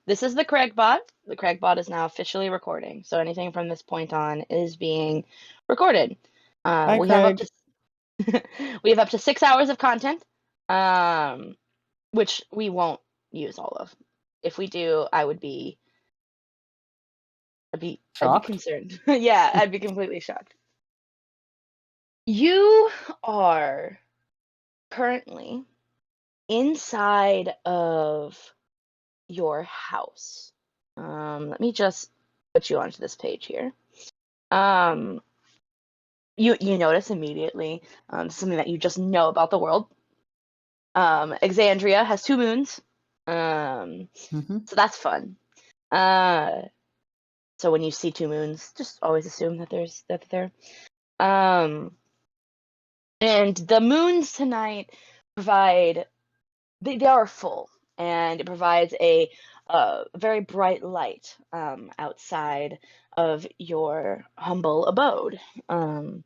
this is the Craigbot. The Craigbot is now officially recording, so anything from this point on is being recorded. Hi, We have up Craig. to we have up to 6 hours of content, which we won't use all of. If we do, I'd be Shocked? concerned. Yeah, I'd be completely shocked. You are currently inside of your house. Let me just put you onto this page here. Um, you notice immediately something that you just know about the world. Exandria has 2 moons, Mm-hmm. so that's fun. Uh, so when you see 2 moons, just always assume that they're there. And the moons tonight provide they are full, and it provides a very bright light outside of your humble abode. Um,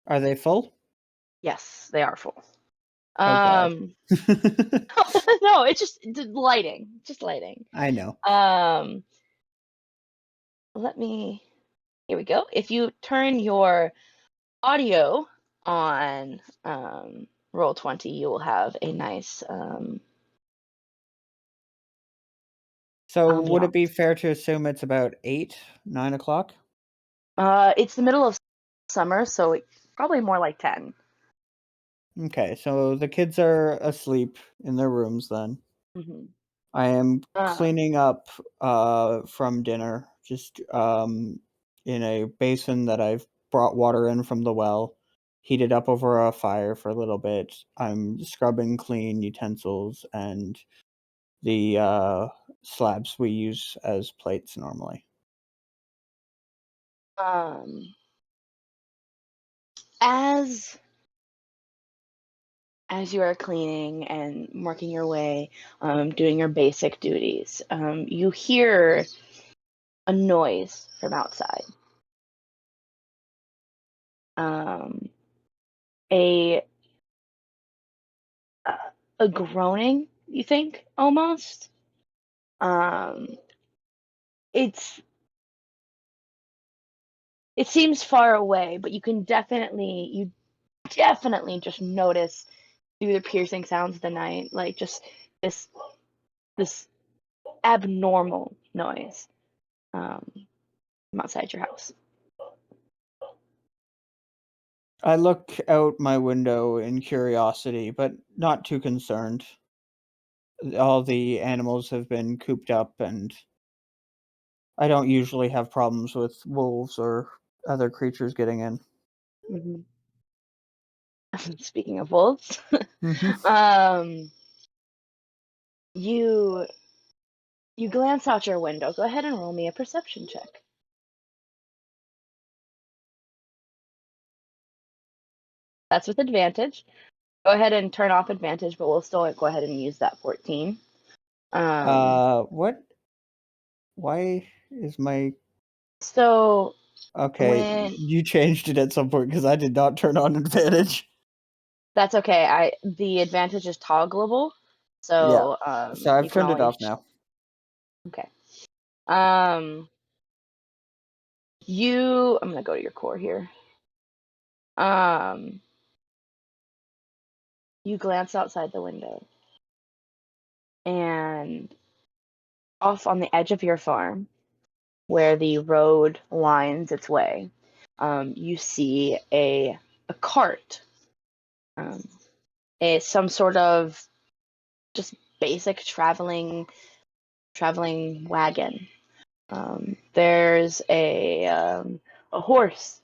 Are they full? yes, they are full. Oh, God. Um, no, it's just lighting. I know. Um, let me. Here we go. If you turn your audio on roll 20, you will have a nice So would it be ambiance. fair to assume it's about 8, 9 o'clock? It's the middle of summer, so probably more like 10. Okay, so the kids are asleep in their rooms then. Hmm. I am Uh, cleaning up from dinner, just in a basin that I've brought water in from the well, heated up over a fire for a little bit. I'm scrubbing clean utensils and the slabs we use as plates normally. um, as as you are cleaning and working your way, doing your basic duties, you hear a noise from outside. Um, a a groaning, you think almost. Um, it's it seems far away, but you definitely just notice through the piercing sounds of the night, like just this this abnormal noise um, from outside your house. I look out my window in curiosity, but not too concerned. All the animals have been cooped up, and I don't usually have problems with wolves or other creatures getting in. Hmm. Speaking of wolves, Mhm. um, you you glance out your window. Go ahead and roll me a perception check. That's with advantage. Go ahead and turn off advantage, but we'll still go ahead and use that 14. What? Why is my So okay? when You changed it at some point because I did not turn on advantage. That's okay. The advantage is toggleable, Yeah, so so you I've can turned it always off now. okay. Um, I'm gonna go to your core here. Um, you glance outside the window, and off on the edge of your farm, where the road winds its way, you see a cart, um, some sort of just basic traveling wagon. There's a horse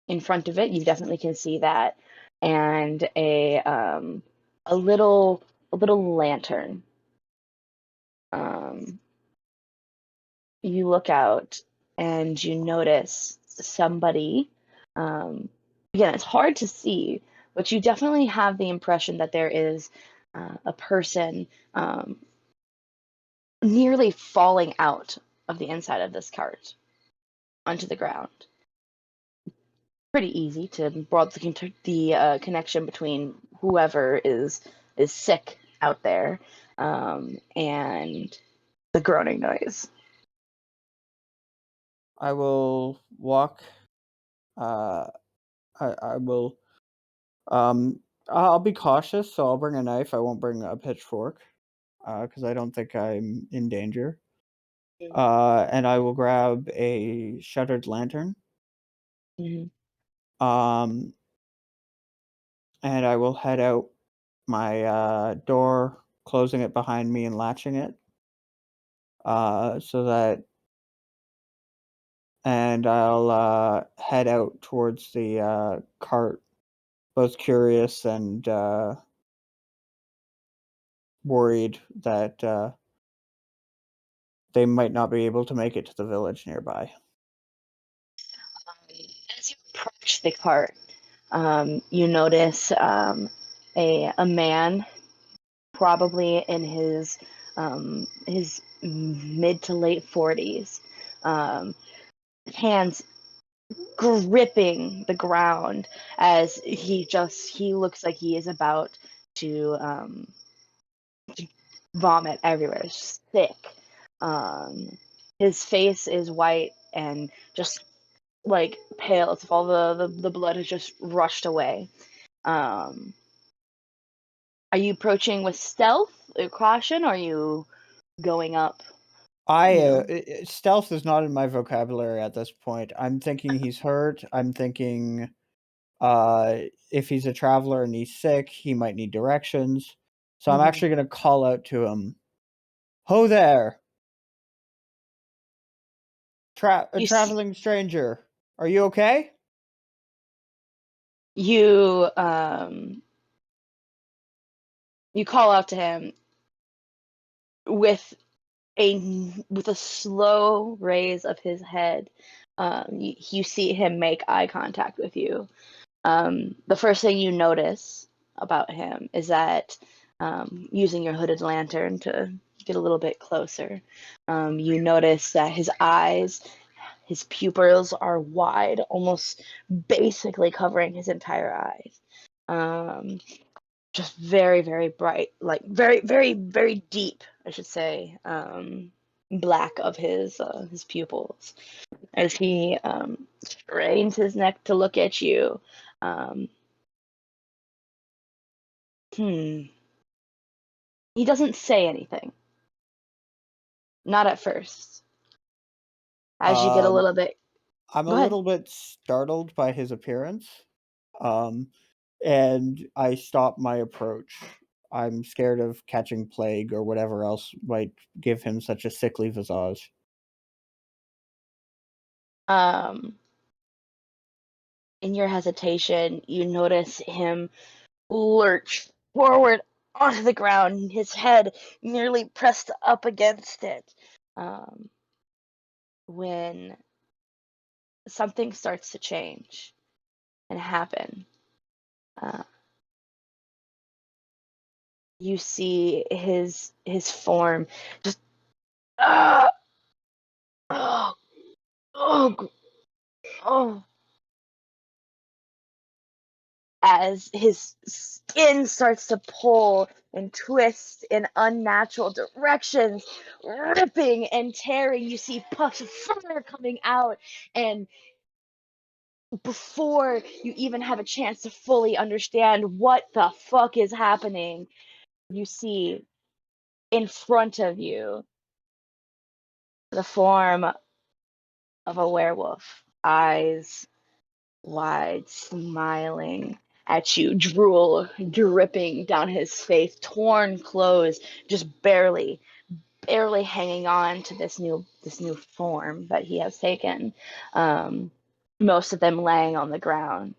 in front of it. You definitely can see that, and a little lantern. Um, you look out and you notice somebody. Um, Again, it's hard to see, but you definitely have the impression that there is a person nearly falling out of the inside of this cart onto the ground. Pretty easy to broad the connection between whoever is sick out there, and the groaning noise. I will walk. Uh, I will. I'll be cautious, so I'll bring a knife. I won't bring a pitchfork, because I don't think I'm in danger. And I will grab a shuttered lantern. Mhm. Um, and I will head out my door, closing it behind me and latching it. So that, and I'll head out towards the cart, both curious and worried that they might not be able to make it to the village nearby. As you approach the cart, you notice a man, probably in his mid to late 40s, hands gripping the ground as he looks like he is about to vomit everywhere, sick. His face is white and just like pale, as if all the blood has just rushed away. Um, are you approaching with stealth or caution, or are you going up, you know? Stealth is not in my vocabulary at this point. I'm thinking he's hurt. I'm thinking if he's a traveler and he's sick, he might need directions. So I'm Mhm. actually going to call out to him. Ho there, a You s- traveling stranger. Are you okay? you um you call out to him with a slow raise of his head. You see him make eye contact with you. The first thing you notice about him is that, using your hooded lantern to get a little bit closer, you notice that his eyes, his pupils are wide, almost basically covering his entire eyes. Um, just very, very bright, like very, very, very deep, I should say, black of his pupils as he strains his neck to look at you. Um, Hmm. He doesn't say anything. Not at first. As you get a Um, little bit. I'm a Go ahead. little bit startled by his appearance. Um, and I stop my approach. I'm scared of catching plague or whatever else might give him such a sickly visage. Um, in your hesitation, you notice him lurch forward onto the ground, his head nearly pressed up against it. Um, when something starts to change and happen, uh, you see his form just ah, oh, oh, oh, as his skin starts to pull and twist in unnatural directions, ripping and tearing. You see puffs of fire coming out, and before you even have a chance to fully understand what the fuck is happening, you see in front of you the form of a werewolf, eyes wide, smiling at you, drool dripping down his face, torn clothes, just barely hanging on to this new form that he has taken. Um, Most of them laying on the ground,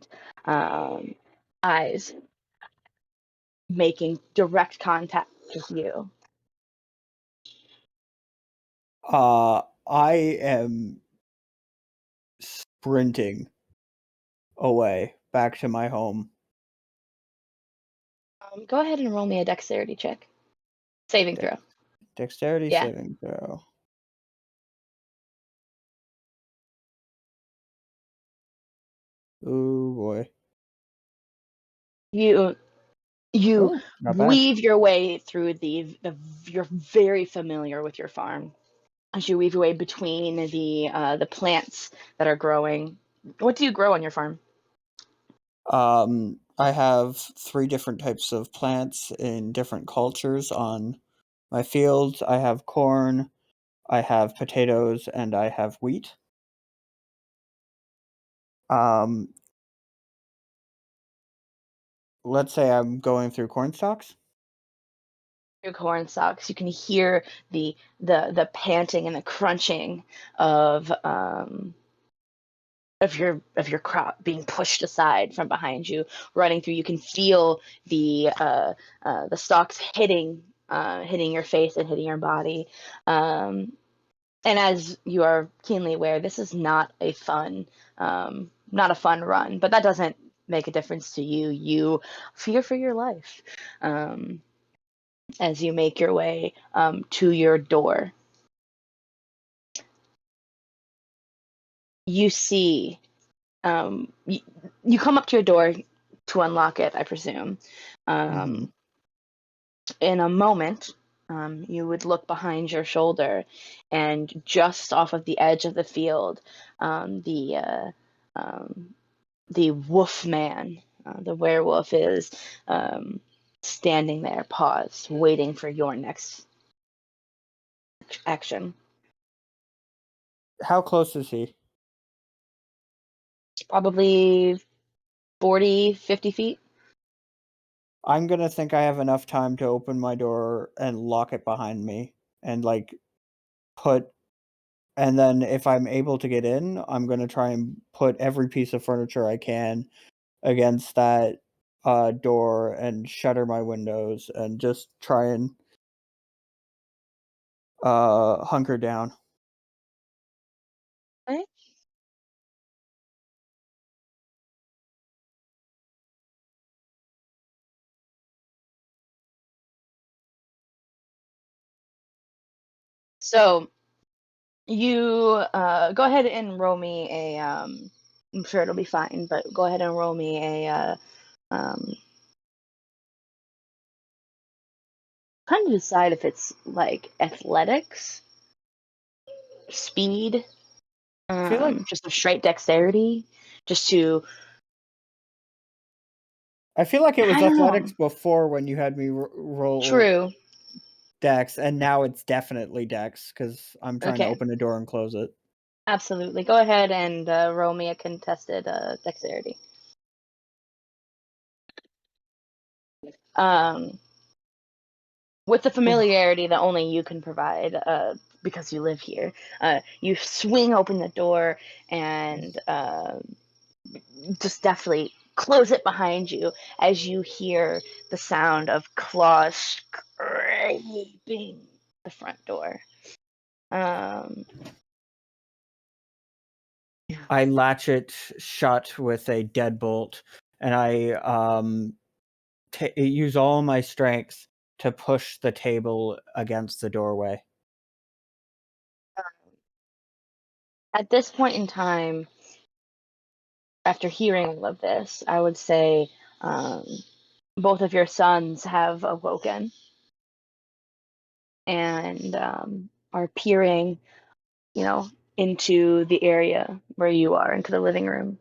um, eyes making direct contact with you. I am sprinting away back to my home. Go ahead and roll me a dexterity check, saving Dex throw. Dexterity Yeah, saving throw. Ooh boy. you. You Oh, not bad. weave your way through you're very familiar with your farm. As you weave your way between the plants that are growing. What do you grow on your farm? I have 3 different types of plants in different cultures on my fields. I have corn, I have potatoes, and I have wheat. Um, let's say I'm going through corn stalks. Your corn stalks. You can hear the panting and the crunching of um of your crop being pushed aside from behind you, running through. You can feel the stalks hitting your face and hitting your body. Um, and as you are keenly aware, this is not a fun run, but that doesn't make a difference to you. You fear for your life as you make your way to your door. You see, um, you, you come up to your door to unlock it, I presume. Mhm. Um, in a moment, you would look behind your shoulder, and just off of the edge of the field, um, the uh, um, the wolf man, the werewolf, is um, standing there, paused, waiting for your next action. How close is he? Probably 40, 50 feet. I'm gonna think I have enough time to open my door and lock it behind me and, like, put and then if I'm able to get in, I'm gonna try and put every piece of furniture I can against that, door and shutter my windows and just try and, hunker down. Okay. So you go ahead and roll me a. I'm sure it'll be fine, but go ahead and roll me a. Um, Trying to decide if it's like athletics, speed, I feel like just a straight dexterity, just to. I feel like it was I don't athletics know. before when you had me roll True. dex, and now it's definitely dex because 'cause I'm trying to Okay. open a door and close it. Absolutely. Go ahead and roll me a contested dexterity. Um, with the familiarity that only you can provide because you live here. You swing open the door and just definitely close it behind you as you hear the sound of claws scraping the front door. Um, I latch it shut with a deadbolt, and I, use all my strength to push the table against the doorway. at this point in time, after hearing all of this, I would say um, both of your sons have awoken and are peering, you know, into the area where you are, into the living room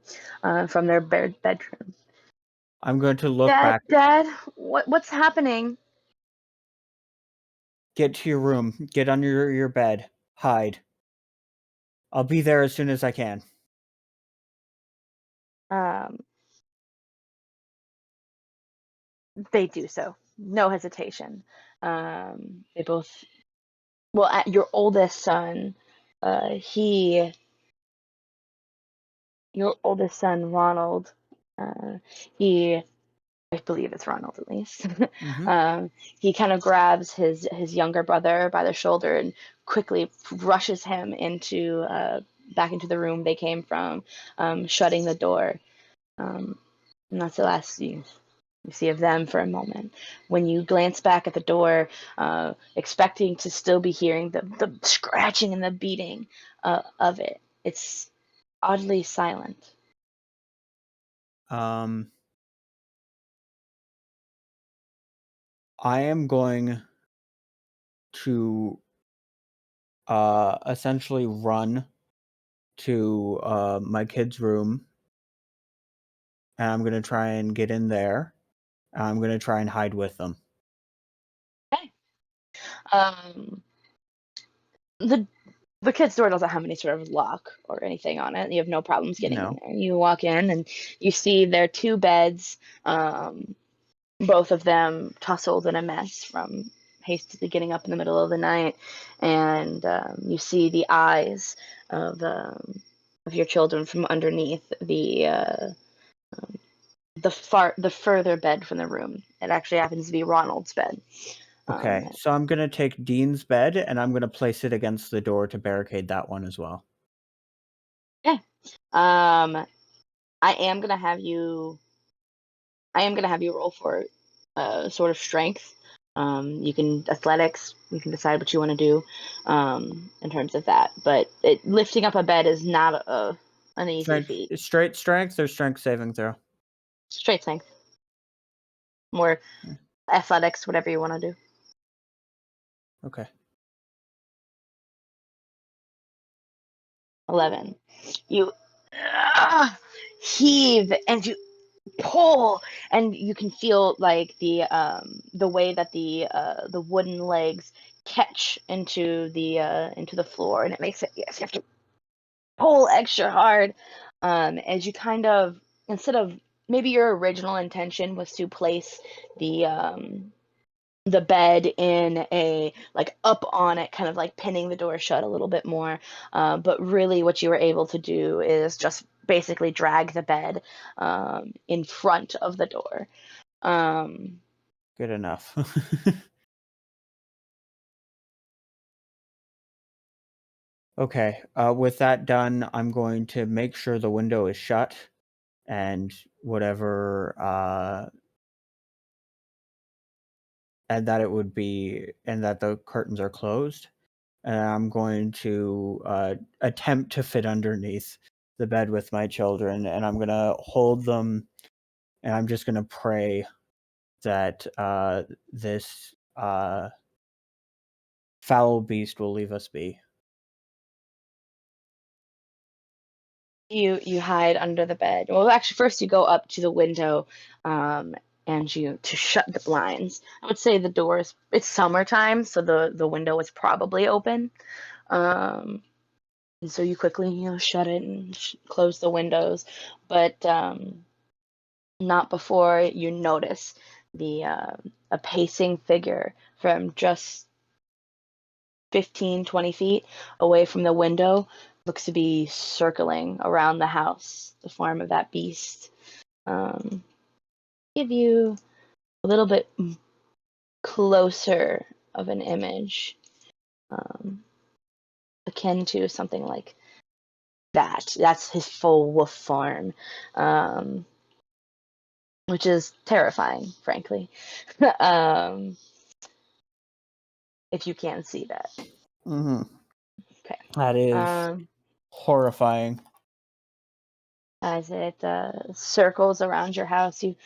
from their bedroom. I'm going to look Dad, back. Dad, what's happening? "Get to your room, get under your bed, hide. I'll be there as soon as I can." Um, they do so, no hesitation. They both, well, at your oldest son, he, your oldest son, Ronald, uh, he I believe it's Ronald at least. Mhm. um, he kind of grabs his younger brother by the shoulder and quickly rushes him into back into the room they came from, shutting the door. Um, and that's the last you see of them for a moment. When you glance back at the door, expecting to still be hearing the scratching and the beating of it, it's oddly silent. Um, I am going to essentially run to my kid's room, and I'm gonna try and get in there. And I'm gonna try and hide with them. Okay. Um, the the kid's door doesn't have any sort of lock or anything on it. You have no problems getting in No. there. You walk in and you see there are two beds, both of them tussled in a mess from hastily getting up in the middle of the night, and you see the eyes of your children from underneath the further bed from the room. It actually happens to be Ronald's bed. Um, Okay, so I'm gonna take Dean's bed and I'm gonna place it against the door to barricade that one as well. okay. Um, I am gonna have you. I am gonna have you roll for sort of strength. You can athletics. You can decide what you want to do in terms of that. But lifting up a bed is not an easy Strength, feat. straight strength or strength saving throw? Straight strength, more athletics, whatever you want to do. Okay. 11. You heave and you pull, and you can feel like the way that the wooden legs catch into the floor, and it makes it, yes, you have to pull extra hard, as you kind of, instead of, maybe your original intention was to place the bed in a, like, up on it, kind of like pinning the door shut a little bit more, but really what you were able to do is just basically drag the bed in front of the door. um, Good enough. Okay, with that done, I'm going to make sure the window is shut and whatever, and that it would be, and that the curtains are closed. And I'm going to attempt to fit underneath the bed with my children, and I'm gonna hold them, and I'm just gonna pray that this foul beast will leave us be. you hide under the bed. Well, actually, first you go up to the window, and you to shut the blinds. I would say the doors. It's summertime, so the window is probably open. Um, and so you quickly, shut it and close the windows, but not before you notice a pacing figure from just 15-20 feet away from the window. Looks to be circling around the house, the form of that beast. Um, give you a little bit closer of an image, um, akin to something like that. That's his full wolf form, um, which is terrifying, frankly. um, if you can see that. Hmm. Okay. That is Um, horrifying. as it circles around your house, you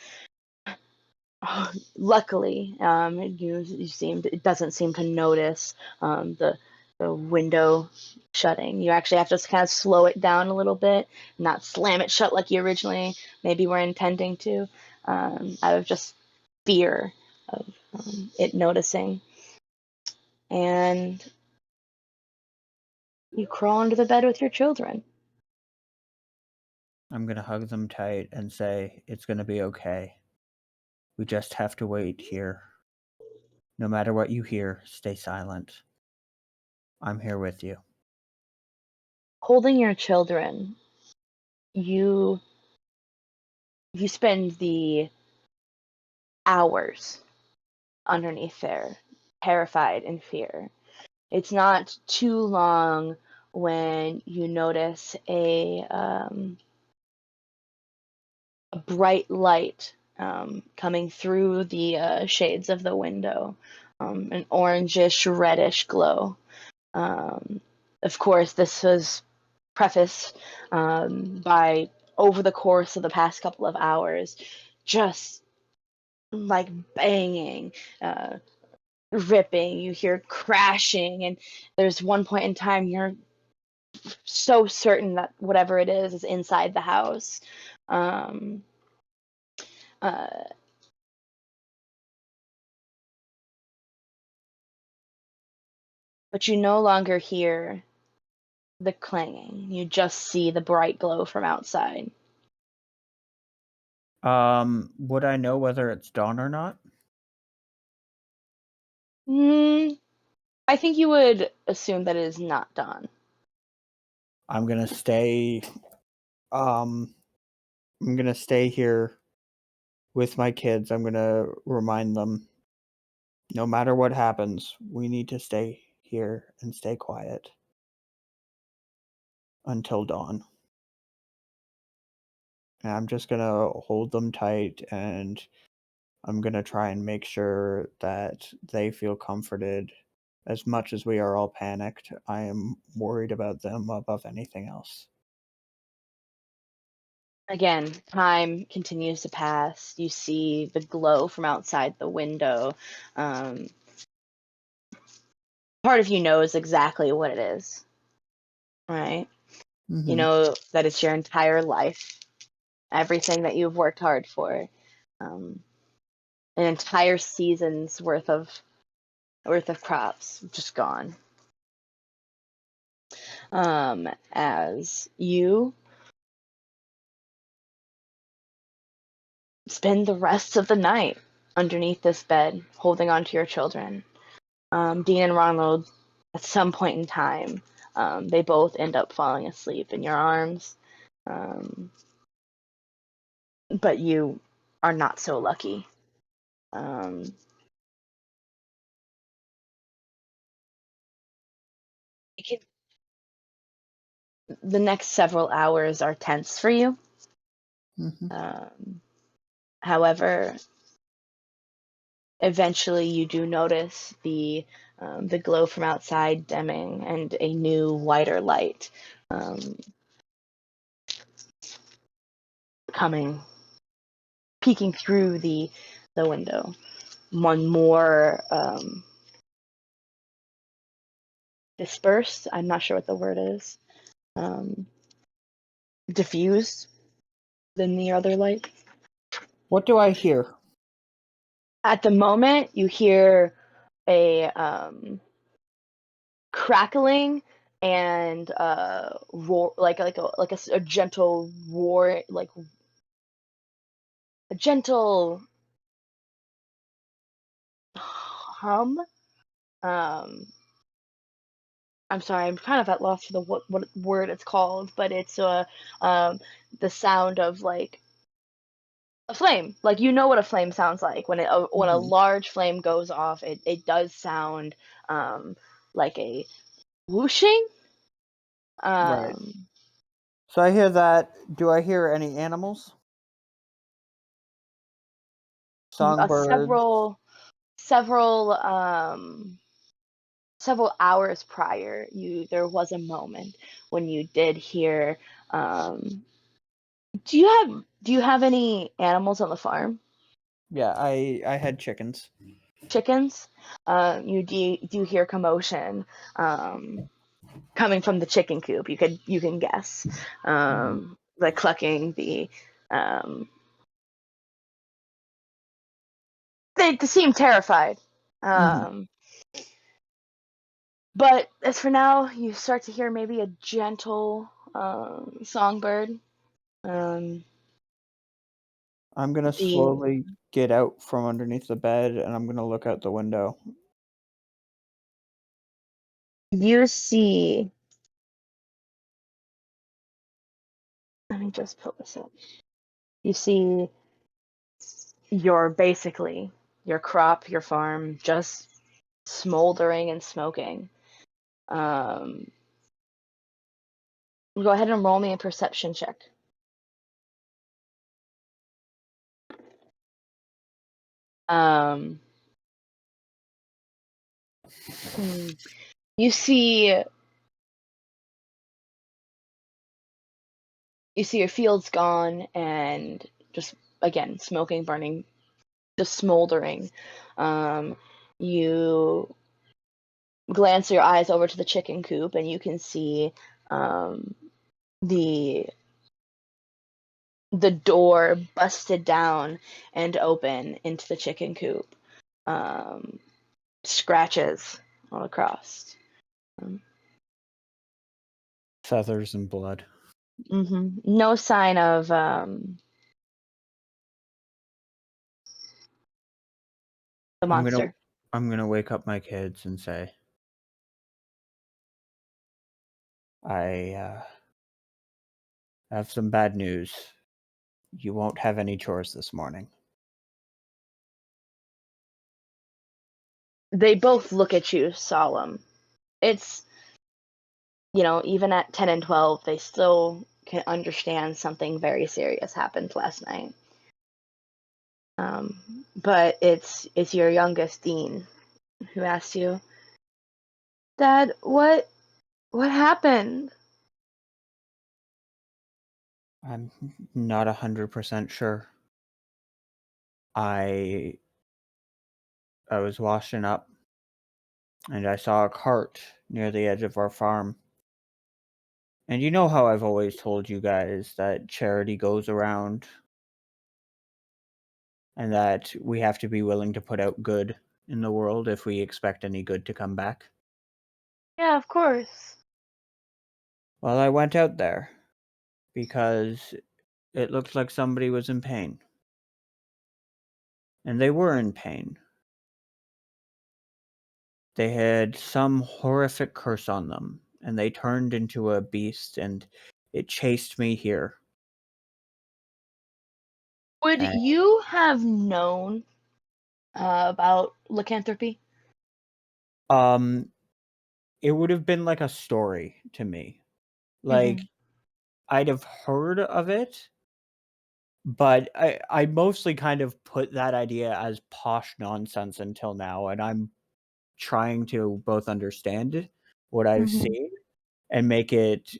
luckily, it doesn't seem to notice the window shutting. You actually have to kind of slow it down a little bit, not slam it shut like you originally maybe were intending to, out of just fear of it noticing. And you crawl under the bed with your children. I'm gonna hug them tight and say it's gonna be okay. We just have to wait here. No matter what you hear, stay silent. I'm here with you. Holding your children, you you spend the hours underneath there, terrified in fear. It's not too long when you notice a bright light coming through the shades of the window, an orangish, reddish glow. Um, of course, this was prefaced by over the course of the past couple of hours, just like banging, ripping, you hear crashing, and there's one point in time you're so certain that whatever it is inside the house. Um, uh, but you no longer hear the clanging. You just see the bright glow from outside. Would I know whether it's dawn or not? Mm, I think you would assume that it is not dawn. I'm gonna stay. Um, I'm gonna stay here with my kids. I'm gonna remind them, no matter what happens, we need to stay here and stay quiet until dawn. And I'm just gonna hold them tight, and I'm gonna try and make sure that they feel comforted. As much as we are all panicked, I am worried about them above anything else. Again, time continues to pass. You see the glow from outside the window. Um, Part of you knows exactly what it is, right? You Mhm. know that it's your entire life, everything that you've worked hard for, um, an entire season's worth of crops just gone. As you spend the rest of the night underneath this bed, holding on to your children. Dean and Ronald, at some point in time, they both end up falling asleep in your arms. Um, but you are not so lucky. Um, it can, the next several hours are tense for you. Mhm. Um, However, eventually you do notice the glow from outside dimming and a new whiter light um, coming, peeking through the window. One more dispersed. I'm not sure what the word is. Um, Diffused than the other light. What do I hear? At the moment, you hear a crackling and roar, like a gentle roar, like a gentle hum. Um, I'm sorry, I'm kind of at loss for the what word it's called, but it's um the sound of like a flame. Like you know what a flame sounds like when a Mhm. large flame goes off. It does sound um like a whooshing. Right. Um, So I hear that. Do I hear any animals? Songbirds? several several hours prior, you there was a moment when you did hear. Um, do you have any animals on the farm? Yeah, I had chickens. Chickens? You do hear commotion coming from the chicken coop. You can guess. Mhm. The clucking, um, they seem terrified. Mhm. Um, but as for now, you start to hear maybe a gentle songbird. Um, I'm gonna the slowly get out from underneath the bed, and I'm gonna look out the window. you see. Let me just pull this up. You see your crop, your farm, just smoldering and smoking. Um, Go ahead and roll me a perception check. Um, hmm, you see you see your fields gone and just again smoking, burning just smoldering. You glance your eyes over to the chicken coop, and you can see the door busted down and open into the chicken coop. Scratches all across. Feathers and blood. No sign of the I'm gonna monster. I'm gonna wake up my kids and say, I have some bad news. You won't have any chores this morning. They both look at you solemn. It's, even at 10 and 12, they still can understand something very serious happened last night. But it's your youngest, Dean, who asks you, Dad, what happened? I'm not 100% sure. I was washing up and I saw a cart near the edge of our farm. And you know how I've always told you guys that charity goes around and that we have to be willing to put out good in the world if we expect any good to come back? Yeah, of course. Well, I went out there because it looked like somebody was in pain. And they were in pain. They had some horrific curse on them, and they turned into a beast, and it chased me here. Would And you have known about lycanthropy? um, it would have been like a story to me. Like, Mm-hmm. I'd have heard of it, but I mostly kind of put that idea as posh nonsense until now, and I'm trying to both understand what I've Mm-hmm. seen and make it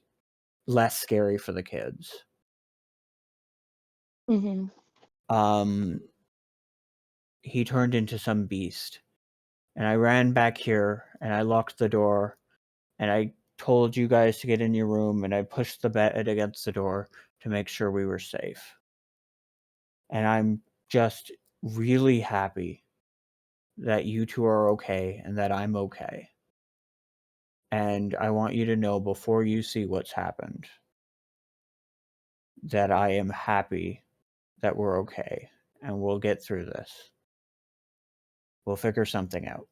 less scary for the kids. Mm-hmm. Um, he turned into some beast, and I ran back here, and I locked the door, and I told you guys to get in your room, and I pushed the bed against the door to make sure we were safe. And I'm just really happy that you two are okay and that I'm okay. And I want you to know before you see what's happened that I am happy that we're okay and we'll get through this. We'll figure something out.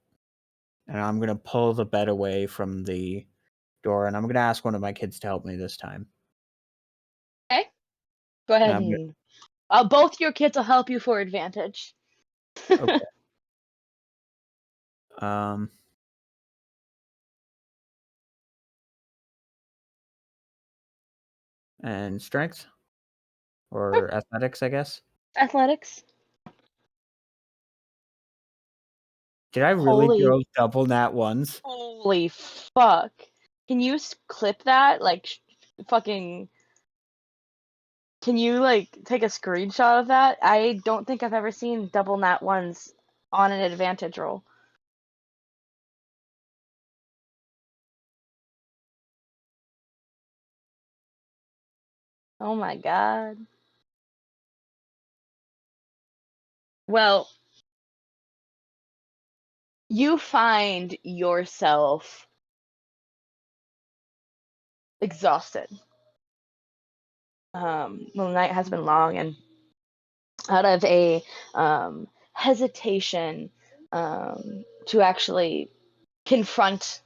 And I'm going to pull the bed away from the door, and I'm going to ask one of my kids to help me this time. Okay, go And ahead I'm and both your kids will help you for advantage. okay. Um, and strength or athletics, I guess. Athletics. Did I really Holy, throw double nat ones? holy fuck! Can you clip that? Like, fucking. Can you take a screenshot of that? I don't think I've ever seen double nat ones on an advantage roll. Oh my god. Well, you find yourself exhausted. The night has been long, and out of a hesitation to actually confront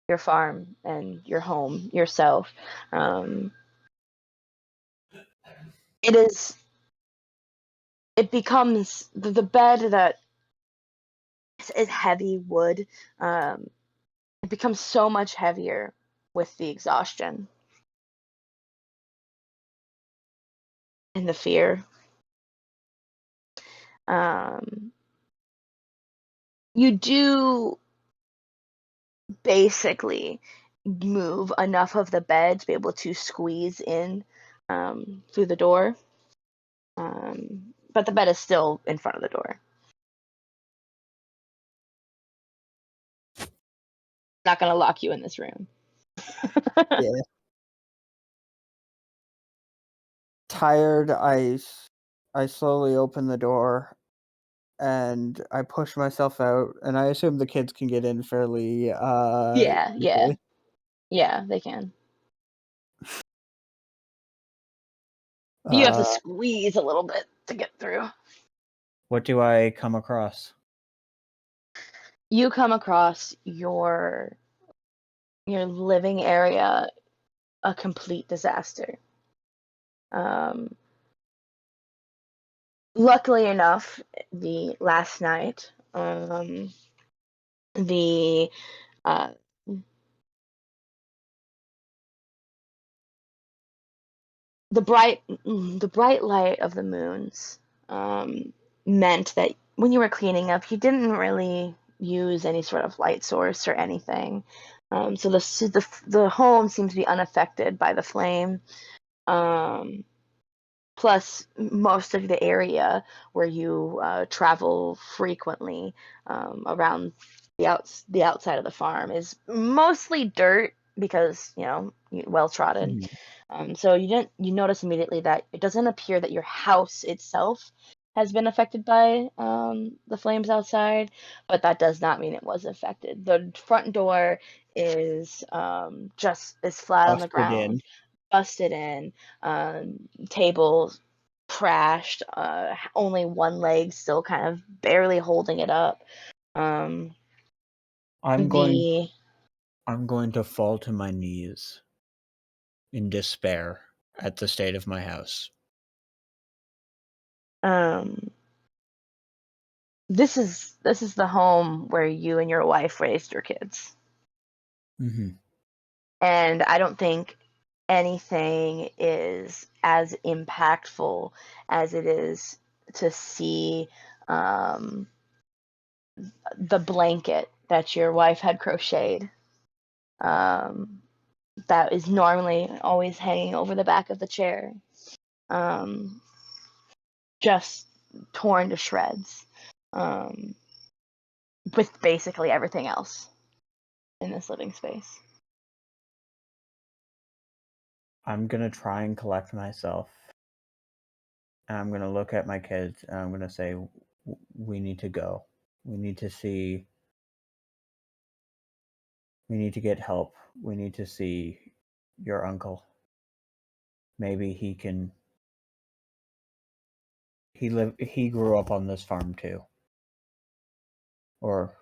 your farm and your home yourself, it is it becomes the bed that is heavy wood. It becomes so much heavier with the exhaustion and the fear. Um, you do basically move enough of the bed to be able to squeeze in through the door. but the bed is still in front of the door. Not gonna lock you in this room. Yeah. Tired, I slowly open the door and I push myself out, and I assume the kids can get in fairly Yeah, yeah, easily. yeah, they can. You have to Uh, squeeze a little bit to get through. what do I come across? You come across your living area a complete disaster. Um, Luckily enough, the last night, the uh, the bright light of the moons um, meant that when you were cleaning up, you didn't really use any sort of light source or anything. So the home seems to be unaffected by the flame. Um, Plus most of the area where you travel frequently around the outside of the farm is mostly dirt because well trodden. Mhm. So you notice immediately that it doesn't appear that your house itself has been affected by the flames outside, but that does not mean it was affected. The front door is flat on the Busted in. ground, busted in, tables crashed, only one leg still kind of barely holding it up. Um, I'm going the I'm going to fall to my knees in despair at the state of my house. um, this is the home where you and your wife raised your kids, Mhm. and I don't think anything is as impactful as it is to see um, the blanket that your wife had crocheted. Um, that is normally always hanging over the back of the chair, um, just torn to shreds, um, with basically everything else in this living space. I'm gonna try and collect myself, and I'm gonna look at my kids, and I'm gonna say, We need to go. We need to see. We need to get help. We need to see your uncle. Maybe he can. He grew up on this farm too. Or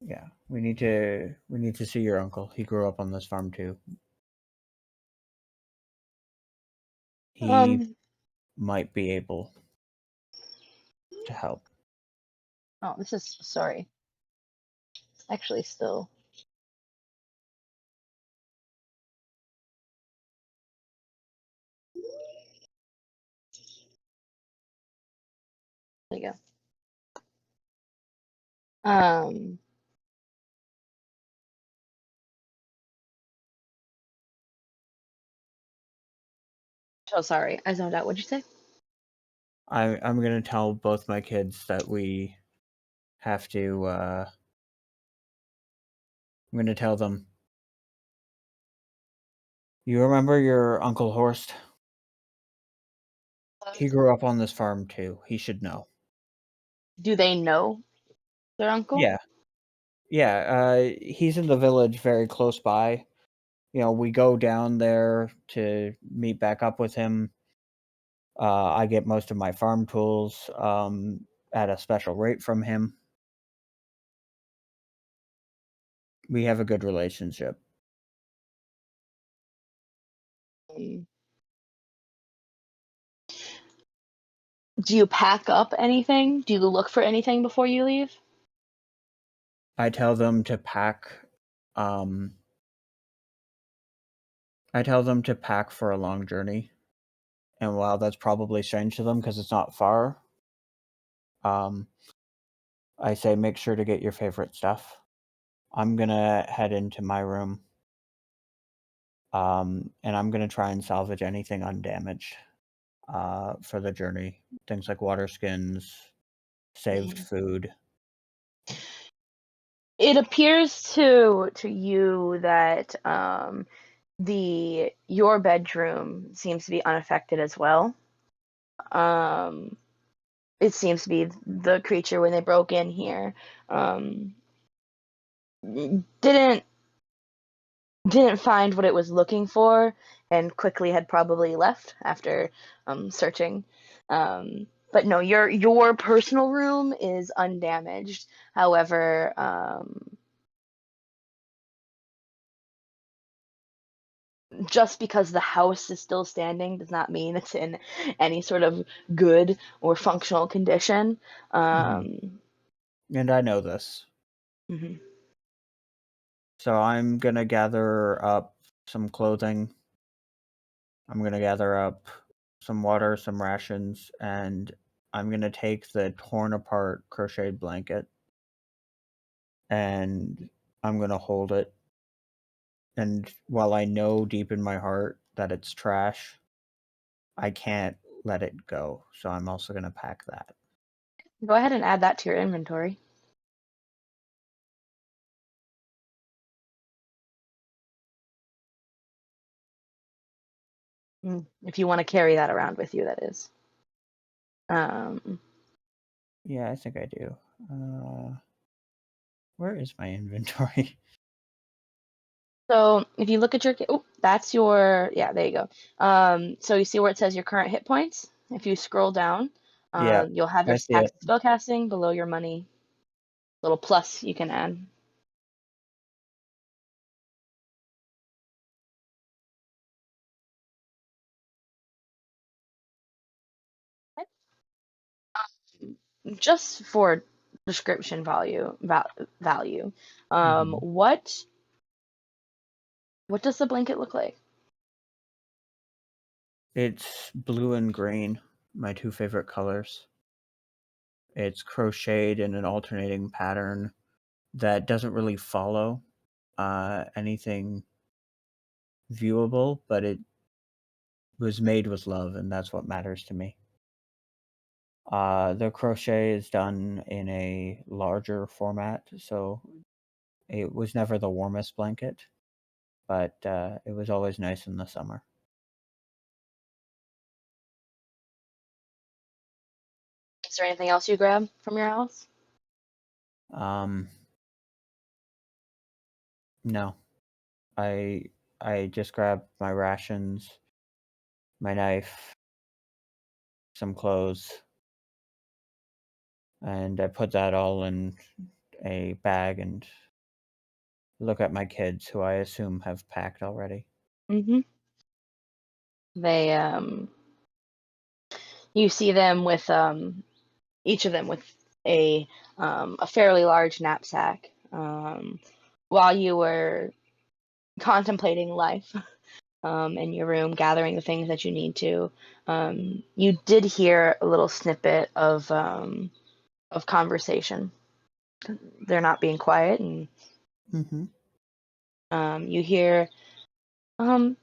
yeah, we need to see your uncle. He grew up on this farm too. He Um, might be able to help. oh, this is sorry. Actually, still, there you go. So sorry, I zoned out. What'd you say? I'm gonna tell both my kids that we have to. I'm gonna tell them. You remember your Uncle Horst? He grew up on this farm too. He should know. Do they know their uncle? Yeah, yeah. He's in the village very close by. We go down there to meet back up with him. I get most of my farm tools at a special rate from him. We have a good relationship. Um, do you pack up anything? Do you look for anything before you leave? I tell them to pack. Um, I tell them to pack for a long journey, and while that's probably strange to them because it's not far, um, I say make sure to get your favorite stuff. I'm gonna head into my room, and I'm gonna try and salvage anything undamaged. for the journey. Things like water skins, saved Mhm. food. It appears to you that your bedroom seems to be unaffected as well. Um, it seems to be the creature when they broke in here um, didn't didn't find what it was looking for and quickly had probably left after searching. But no, your personal room is undamaged. However, just because the house is still standing does not mean it's in any sort of good or functional condition. Mhm. Um, And I know this. mhm. So I'm gonna gather up some clothing. I'm gonna gather up some water, some rations, and I'm gonna take the torn apart crocheted blanket and I'm gonna hold it. And while I know deep in my heart that it's trash, I can't let it go. So I'm also gonna pack that. Go ahead and add that to your inventory. If you want to carry that around with you, that is. Um, Yeah, I think I do. Where is my inventory? so if you look at your, oh, that's your, yeah, there you go. So you see where it says your current hit points? If you scroll down, Yeah, you'll have your I see stacks it. of spellcasting below your money. Little plus you can add. Just for description value, Hmm. what does the blanket look like? It's blue and green, my two favorite colors. It's crocheted in an alternating pattern that doesn't really follow anything viewable, but it was made with love, and that's what matters to me. The crochet is done in a larger format, so it was never the warmest blanket, but it was always nice in the summer. Is there anything else you grab from your house? Um, no, I I just grabbed my rations, my knife, some clothes, and I put that all in a bag and look at my kids, who I assume have packed already. Mm-hmm. They you see them with each of them with a fairly large knapsack. While you were contemplating life in your room, gathering the things that you need to, you did hear a little snippet of conversation. They're not being quiet, and Hmm. you hear, um,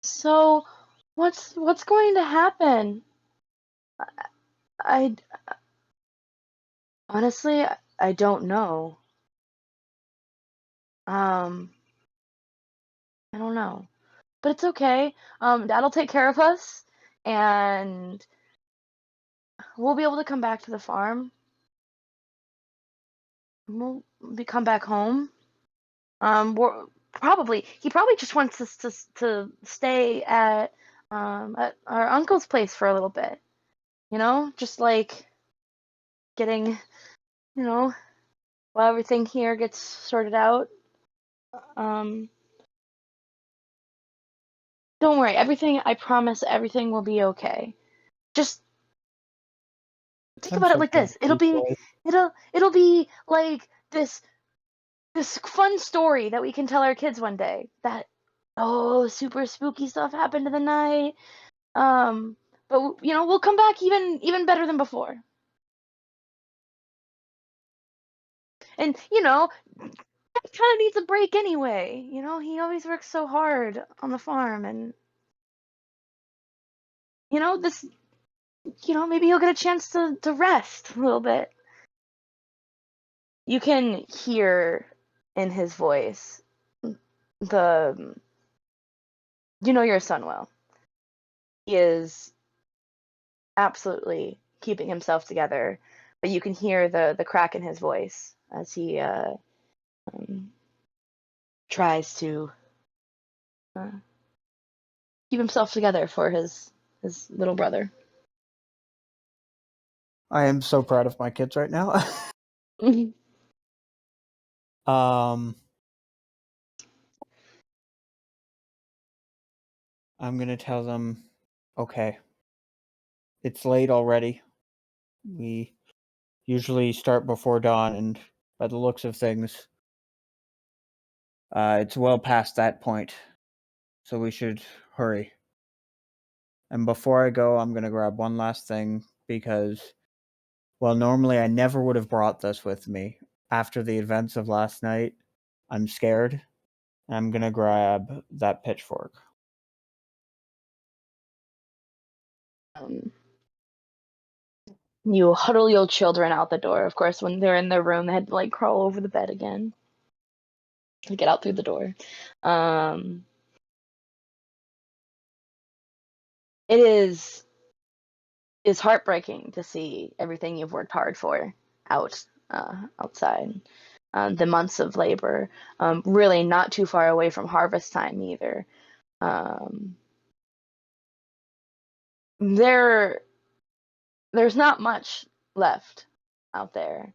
so what's going to happen? I honestly I don't know. Um, I don't know. But it's okay. Dad'll take care of us, and we'll be able to come back to the farm. We'll come back home. We're he probably just wants us to stay at our uncle's place for a little bit. Just like getting, while everything here gets sorted out. Um, don't worry, I promise everything will be okay. Just think I'm about it so like glad this. you boys. It'll be like this fun story that we can tell our kids one day that super spooky stuff happened in the night. But we'll come back even better than before. And kind of needs a break anyway. He always works so hard on the farm, and this, maybe you'll get a chance to rest a little bit. You can hear in his voice the, you know your son well. He is absolutely keeping himself together, but you can hear the crack in his voice as he tries to uh, keep himself together for his little brother. I am so proud of my kids right now. I'm gonna tell them, okay, it's late already. We usually start before dawn, and by the looks of things, it's well past that point, so we should hurry. And before I go, I'm gonna grab one last thing because, well, normally I never would have brought this with me. After the events of last night, I'm scared, and I'm gonna grab that pitchfork. You huddle your children out the door. Of course, when they're in their room, they had to crawl over the bed again to get out through the door. It is heartbreaking to see everything you've worked hard for outside. The months of labor, really not too far away from harvest time either. There's not much left out there.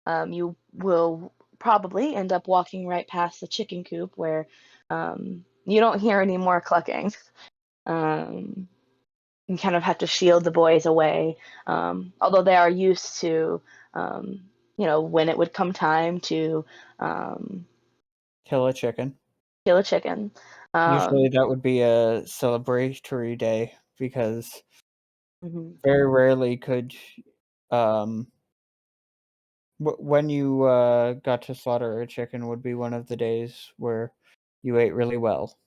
You will probably end up walking right past the chicken coop where you don't hear any more clucking. You kind of have to shield the boys away, although they are used to, when it would come time to Kill a chicken. kill a chicken. Usually that would be a celebratory day because Mhm. very rarely could, um, when you got to slaughter a chicken would be one of the days where you ate really well.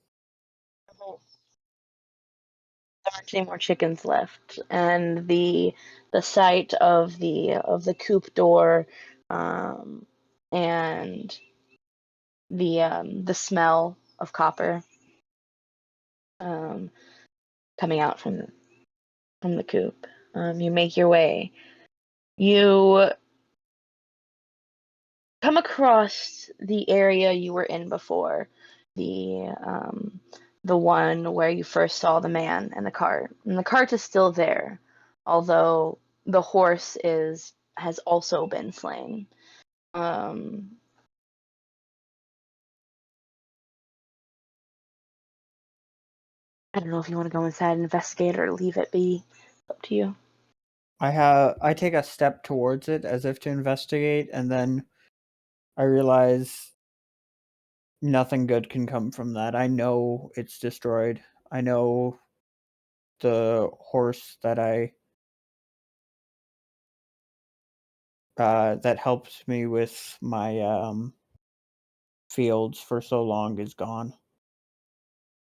There aren't any more chickens left, and the sight of the coop door, and the smell of copper um, coming out from the coop. You make your way. You come across the area you were in before, the one where you first saw the man and the cart. And the cart is still there, although the horse has also been slain. Um, I don't know if you want to go inside and investigate or leave it be. It's up to you. I take a step towards it as if to investigate, and then I realize nothing good can come from that. I know it's destroyed. I know the horse that that helped me with my fields for so long is gone.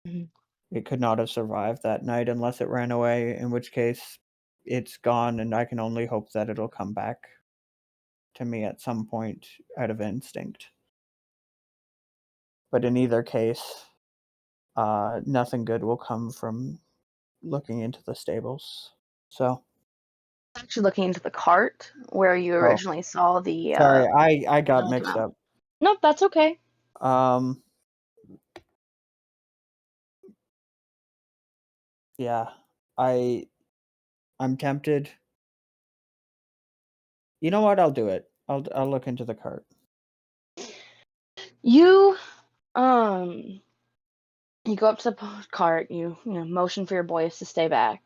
Mhm. It could not have survived that night unless it ran away, in which case it's gone, and I can only hope that it'll come back to me at some point out of instinct. But in either case, nothing good will come from looking into the stables. So, Actually, looking into the cart where you oh, originally saw the sorry, I got mixed Wildemount. up. Nope, that's okay. Um, yeah, I I'm tempted. You know what? I'll do it. I'll look into the cart. You um you go up to the cart. You motion for your boys to stay back,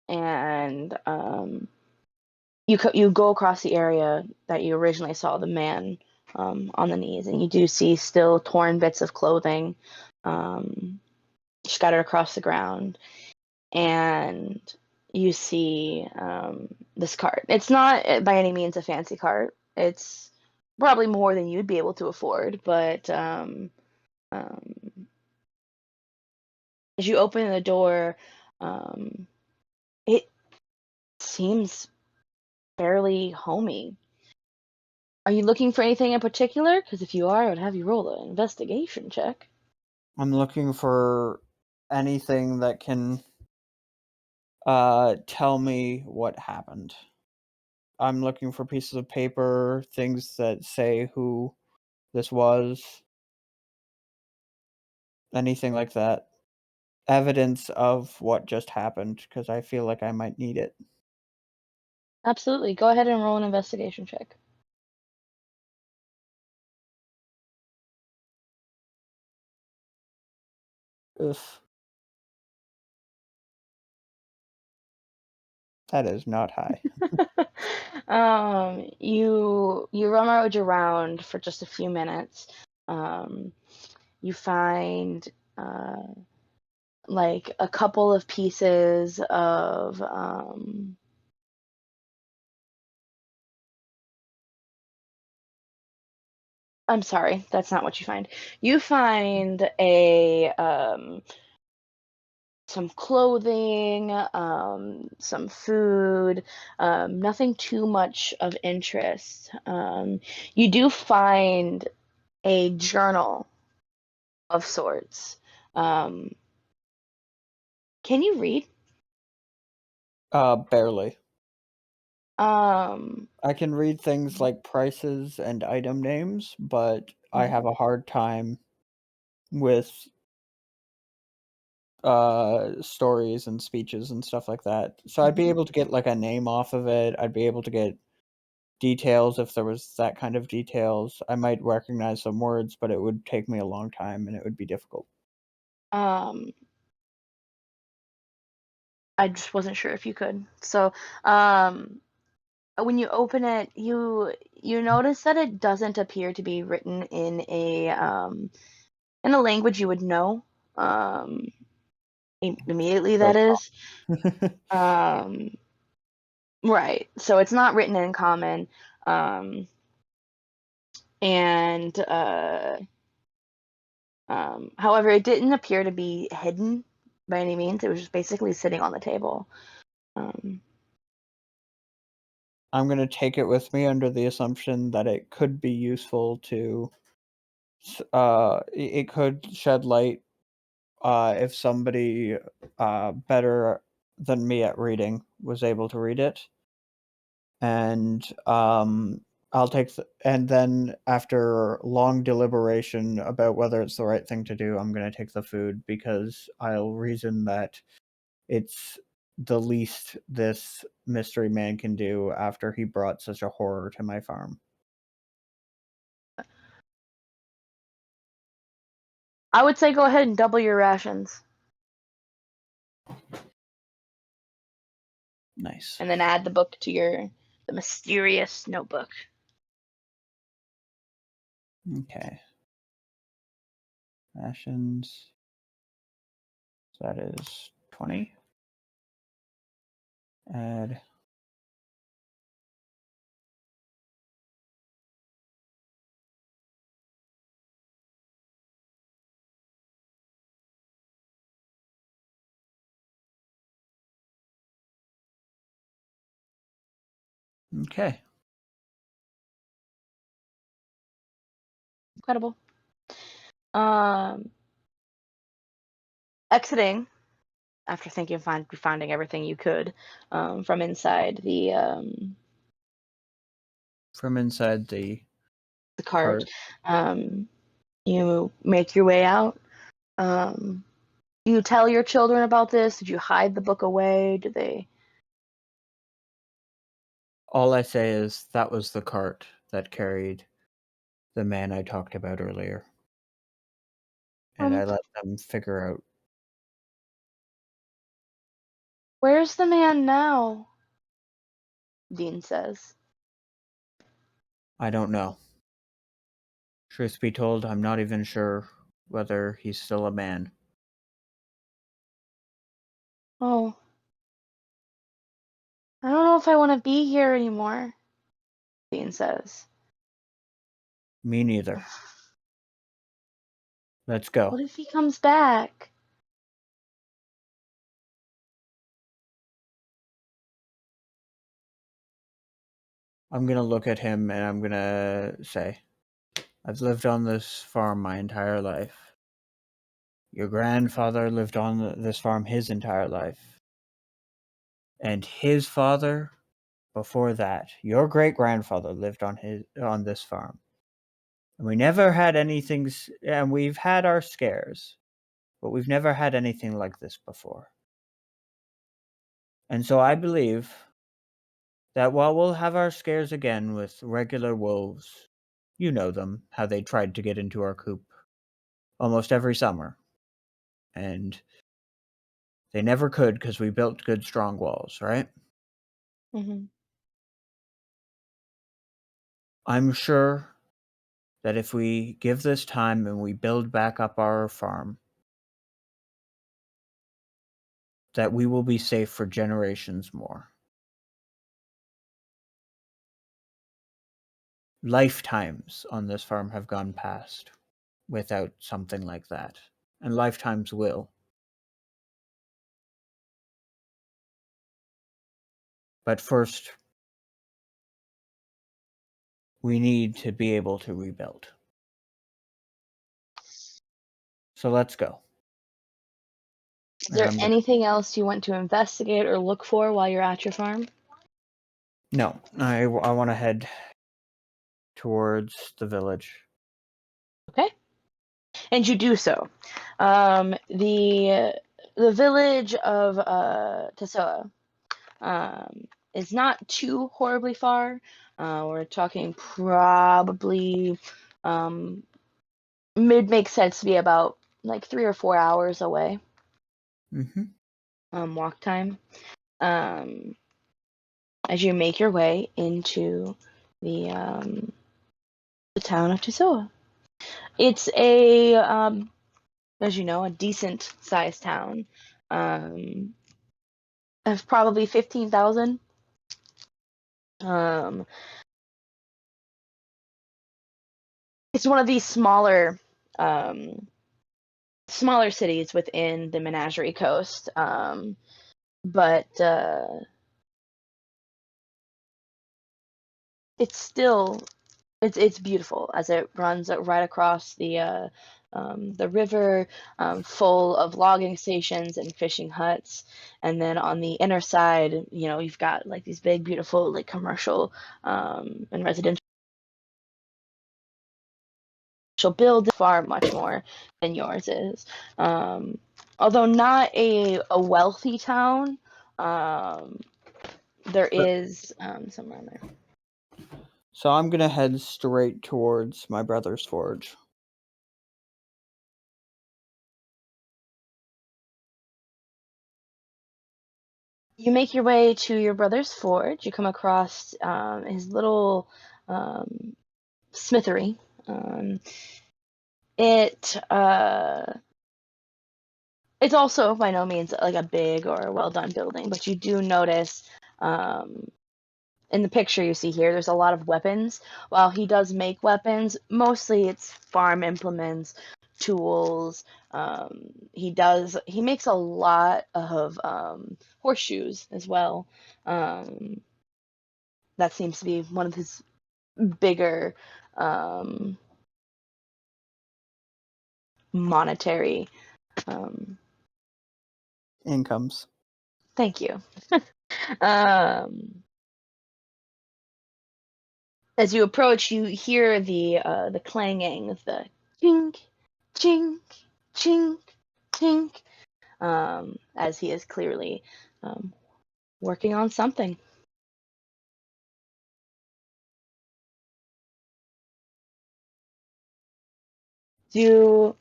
and you go across the area that you originally saw the man on the knees, and you do see still torn bits of clothing um, scattered across the ground, and you see this cart. It's not by any means a fancy cart. It's probably more than you'd be able to afford, but um, as you open the door, um, seems fairly homey. Are you looking for anything in particular? Because if you are, I would have you roll an investigation check. I'm looking for anything that can tell me what happened. I'm looking for pieces of paper, things that say who this was, anything like that. Evidence of what just happened, because I feel like I might need it. Absolutely. Go ahead and roll an investigation check. Ugh. That is not high. You rummage around for just a few minutes. Um, you find like a couple of pieces of I'm sorry, that's not what you find. You find a some clothing, some food, nothing too much of interest. You do find a journal of sorts. Um, can you read? Barely. Um, I can read things like prices and item names, but I mhm, have a hard time with stories and speeches and stuff like that. So I'd be mhm. able to get like a name off of it. I'd be able to get details if there was that kind of details. I might recognize some words, but it would take me a long time and it would be difficult. um, I just wasn't sure if you could. So, um, when you open it, you notice that it doesn't appear to be written in a language you would know. Um, immediately, So that is. Um, right. So it's not written in common. Um, and however, it didn't appear to be hidden by any means. It was just basically sitting on the table. Um, I'm gonna take it with me under the assumption that it could be useful to it could shed light if somebody better than me at reading was able to read it. And I'll take and then after long deliberation about whether it's the right thing to do, I'm going to take the food because I'll reason that it's the least this mystery man can do after he brought such a horror to my farm. I would say go ahead and double your rations, Nice. and then add the book to the mysterious notebook. Okay. Rations. So that is 20. Add. Okay. Incredible. Um, Exiting after thinking of finding everything you could from inside From inside the cart. cart. Um, you make your way out. Um, do you tell your children about this? Did you hide the book away? Did they? All I say is that was the cart that carried the man I talked about earlier. And Um, I let them figure out. where's the man now? Dean says. I don't know. Truth be told, I'm not even sure whether he's still a man. Oh, I don't know if I want to be here anymore. Dean says. Me neither. Let's go. What if he comes back? I'm going to look at him and I'm going to say, I've lived on this farm my entire life. Your grandfather lived on this farm his entire life. And his father, before that, your great-grandfather lived on this farm. And we never had anything, and we've had our scares, but we've never had anything like this before. And so I believe that while we'll have our scares again with regular wolves, you know them, how they tried to get into our coop almost every summer. And they never could because we built good, strong walls, right? Mm-hmm. I'm sure that if we give this time and we build back up our farm, that we will be safe for generations more. Lifetimes on this farm have gone past without something like that, and lifetimes will. But first, we need to be able to rebuild. So let's go. Is And there I'm anything else you want to investigate or look for while you're at your farm? No, I want to head towards the village. Okay. And you do so. The village of Tasoa is not too horribly far. We're talking probably makes sense to be about like 3 or 4 hours away. Walk time. As you make your way into the town of Tasoa. It's as you know, a decent sized town. Of probably 15,000. It's one of these um, smaller cities within the Menagerie Coast, but it's still it's beautiful as it runs right across the river, full of logging stations and fishing huts. And then on the inner side, you've got like these big, beautiful, like commercial and residential build far much more than yours is. Although not a wealthy town, there is some around there. So I'm gonna head straight towards my brother's forge. You make your way to your brother's forge. You come across his little smithery. It it's also by no means like a big or well done building, but you do notice in the picture you see here, there's a lot of weapons. While he does make weapons, mostly it's farm implements, tools. He makes a lot of horseshoes as well. Um, that seems to be one of his bigger monetary. Incomes. Thank you. Um, as you approach, you hear the clanging of the chink, chink, chink, chink, as he is clearly working on something. You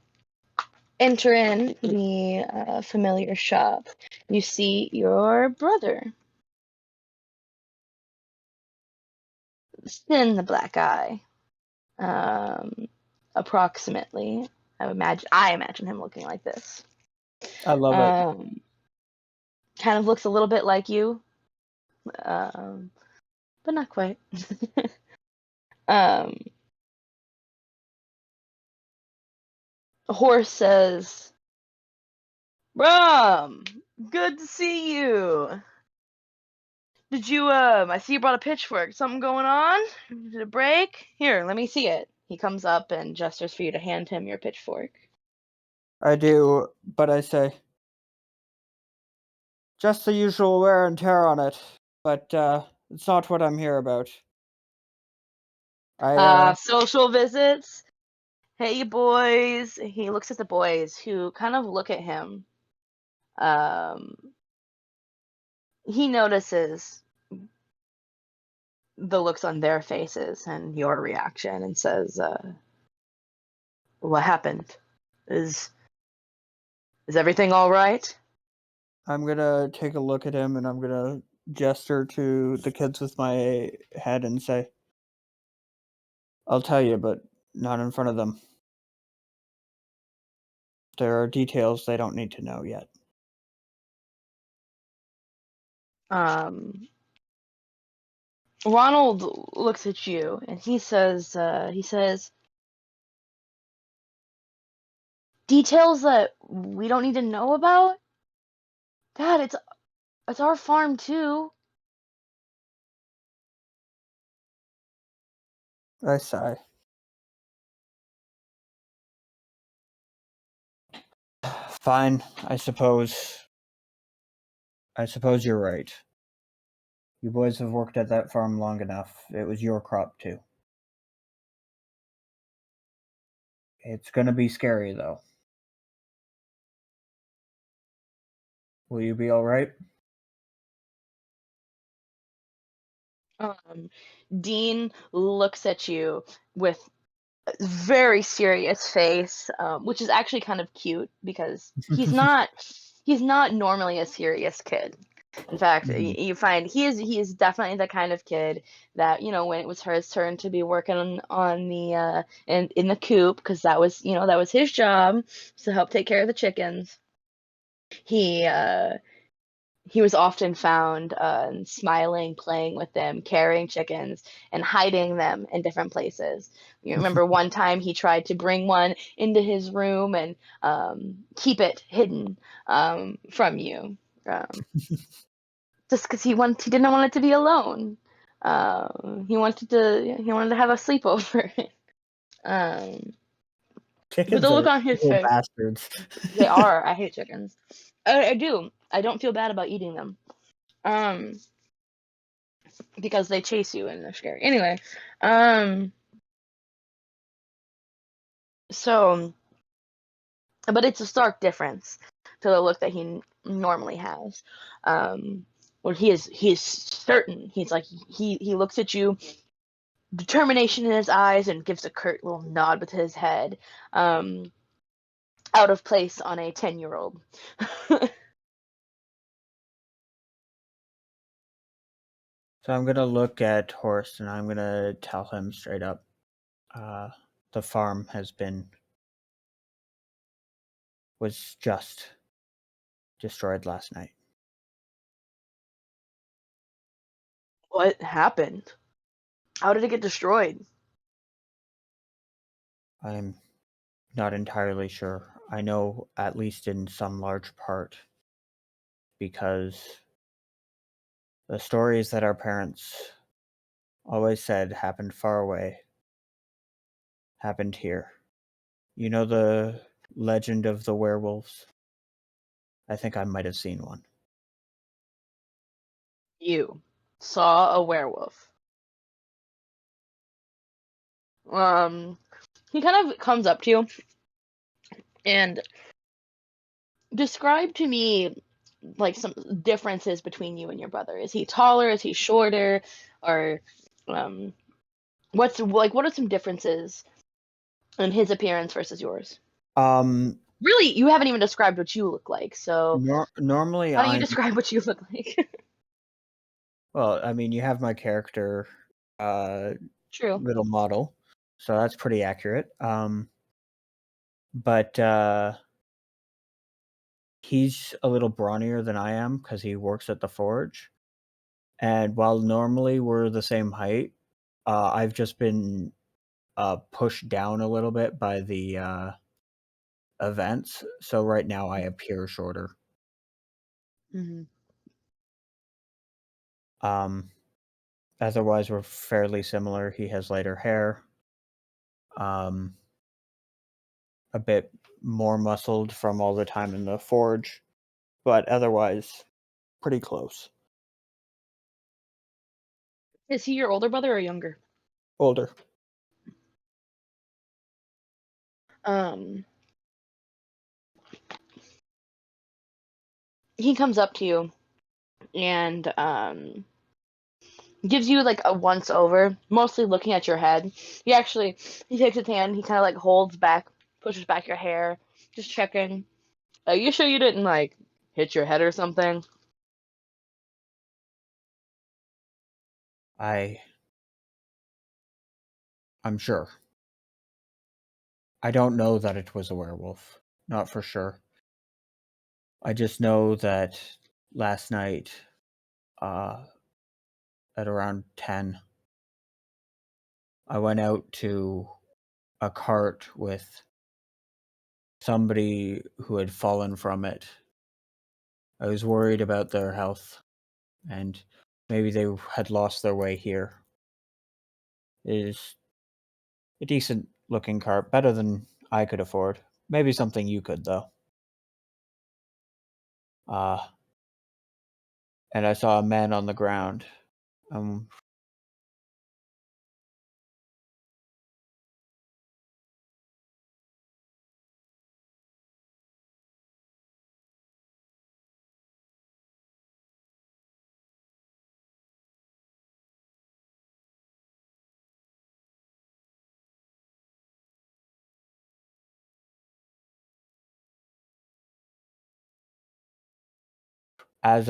enter in the familiar shop. You see your brother, Sin the Black Eye, um, approximately. I imagine him looking like this. I love it. Kind of looks a little bit like you, um, but not quite. um, Horse says, "Brom, good to see you. Did you, I see you brought a pitchfork. Something going on? Did it break? Here, let me see it. He comes up and gestures for you to hand him your pitchfork. I do, but I say, just the usual wear and tear on it, but, it's not what I'm here about. I, Social visits. Hey, boys. He looks at the boys who kind of look at him. Um, he notices the looks on their faces and your reaction and says, "What happened? Is is everything all right?" I'm gonna take a look at him and I'm gonna gesture to the kids with my head and say, I'll tell you, but not in front of them. There are details they don't need to know yet. Um, Ronald looks at you and he says, "Details that we don't need to know about? Dad, it's our farm too." I sigh. Fine, I suppose. I suppose you're right. You boys have worked at that farm long enough. It was your crop, too. It's gonna be scary, though. Will you be alright? Um, Dean looks at you with a very serious face, which is actually kind of cute because he's not normally a serious kid. In fact, Mhm. you find he is definitely the kind of kid that, when it was his turn to be working on the in the coop, because that was his job, to help take care of the chickens. He uh he was often found smiling, playing with them, carrying chickens, and hiding them in different places. You remember one time he tried to bring one into his room and keep it hidden from you, um, just because he didn't want it to be alone. He wanted to have a sleepover. um, but Chickens the look are on his evil face, bastards. they are. I hate chickens. I do. I don't feel bad about eating them. Um, because they chase you and they're scary. Anyway, um, so, but it's a stark difference to the look that he normally has. Where he is certain. He's like he looks at you, determination in his eyes, and gives a curt little nod with his head. Um, Out of place on a 10-year-old. So I'm gonna look at Horst and I'm gonna tell him straight up, uh, the farm was just destroyed last night. What happened? How did it get destroyed? I'm not entirely sure. I know at least in some large part because the stories that our parents always said happened far away happened here. You know the legend of the werewolves? I think I might have seen one. You saw a werewolf. Um, he kind of comes up to you and describe to me like some differences between you and your brother. Is he taller? Is he shorter? Or um, what are some differences in his appearance versus yours? Um, Really, you haven't even described what you look like. So normally why don't you I'm describe what you look like? well, I mean, you have my character uh True. little model, so that's pretty accurate. But he's a little brawnier than I am because he works at the forge. And while normally we're the same height, I've just been pushed down a little bit by the events. So right now I appear shorter. Hmm. Um, Otherwise, we're fairly similar. He has lighter hair, um, a bit more muscled from all the time in the forge, but otherwise pretty close. Is he your older brother or younger? Older. Um, he comes up to you and gives you like a once over, mostly looking at your head. He takes his hand, he kind of like holds back, pushes back your hair, just checking. Are you sure you didn't like hit your head or something? I I'm sure. I don't know that it was a werewolf. Not for sure. I just know that last night, uh, at around 10, I went out to a cart with somebody who had fallen from it. I was worried about their health, and maybe they had lost their way here. It is a decent looking cart, better than I could afford. Maybe something you could, though. Uh, and I saw a man on the ground. Um, as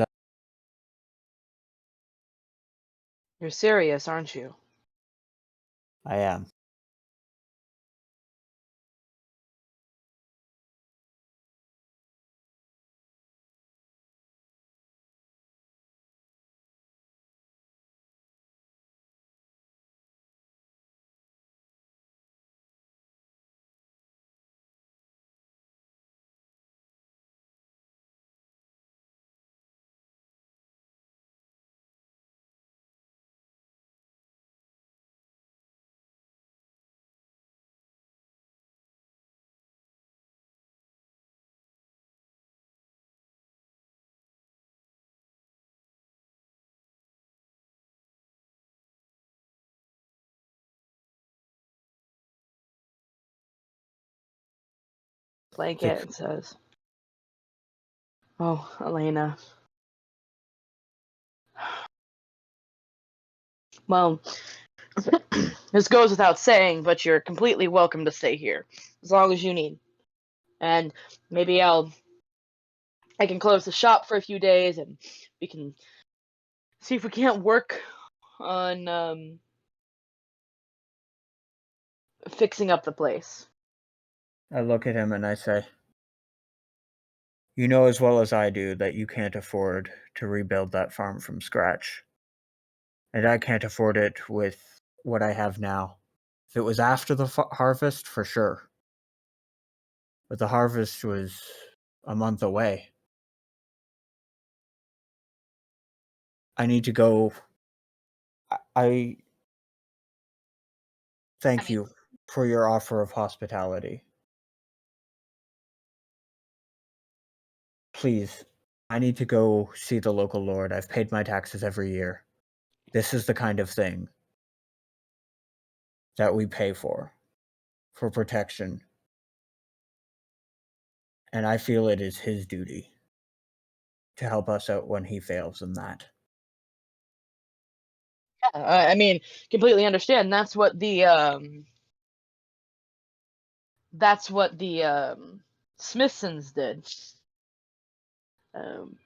You're serious, aren't you? I am. Blanket Six. and says, "Oh, Elena. Well, this goes without saying, but you're completely welcome to stay here as long as you need. And maybe I can close the shop for a few days, and we can see if we can't work on fixing up the place." I look at him and I say, "You know as well as I do that you can't afford to rebuild that farm from scratch. And I can't afford it with what I have now. If it was after the harvest, for sure. But the harvest was a month away. I need to go. I I thank mean, you for your offer of hospitality. Please, I need to go see the local lord. I've paid my taxes every year. This is the kind of thing that we pay for protection. And I feel it is his duty to help us out when he fails in that." yeah, I mean, completely understand. That's what the Smithsons did. Um,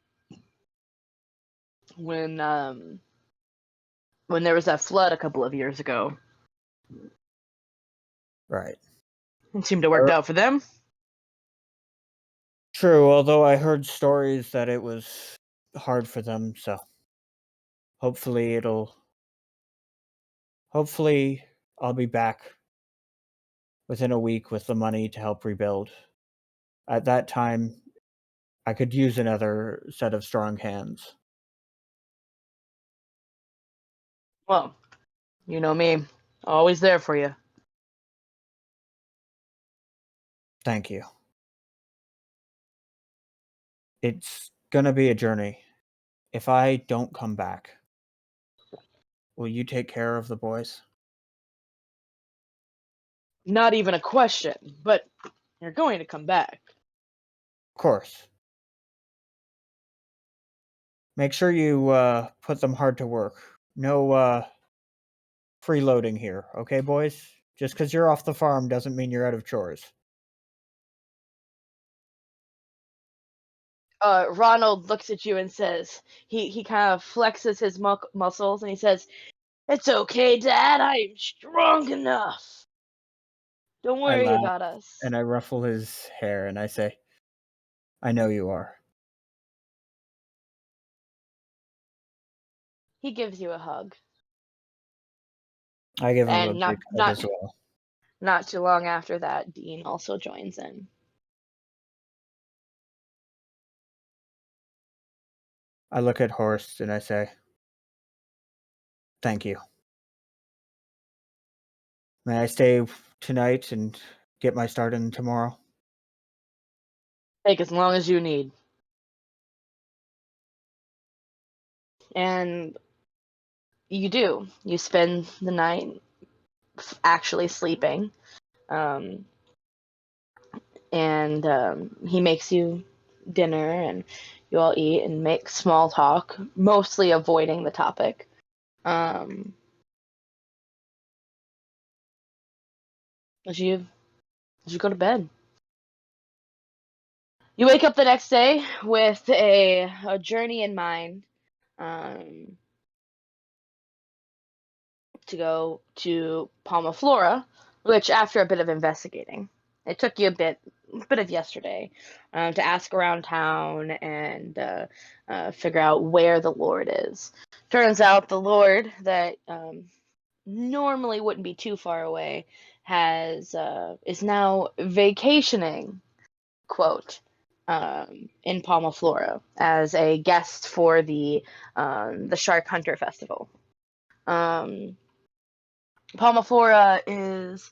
when when there was that flood a couple of years ago, Right. it seemed to work Er, out for them. True, although I heard stories that it was hard for them, so hopefully it'll hopefully I'll be back within a week with the money to help rebuild. At that time, I could use another set of strong hands. Well, you know me, always there for you. Thank you. It's gonna be a journey. If I don't come back, will you take care of the boys? Not even a question, but you're going to come back. Of course. Make sure you put them hard to work. No freeloading here, okay, boys? Just because you're off the farm doesn't mean you're out of chores. Ronald looks at you and says, he kind of flexes his muscles and he says, "It's okay, Dad. I am strong enough. Don't I worry laugh about us." and I ruffle his hair and I say, I know you are. He gives you a hug, I give him a and big not hug not as well. not too long after that, Dean also joins in. I look at Horst and I say, thank you. May I stay tonight and get my start in tomorrow? Take as long as you need. And you do. You spend the night actually sleeping. Um, and he makes you dinner, and you all eat and make small talk, mostly avoiding the topic. Um, as you as you go to bed. You wake up the next day with a journey in mind. Um, to go to Palma Flora, which after a bit of investigating, it took you a bit of yesterday, to ask around town and figure out where the Lord is. Turns out the Lord that normally wouldn't be too far away has is now vacationing, quote, in Palma Flora as a guest for the Shark Hunter Festival. Um, Palma Flora is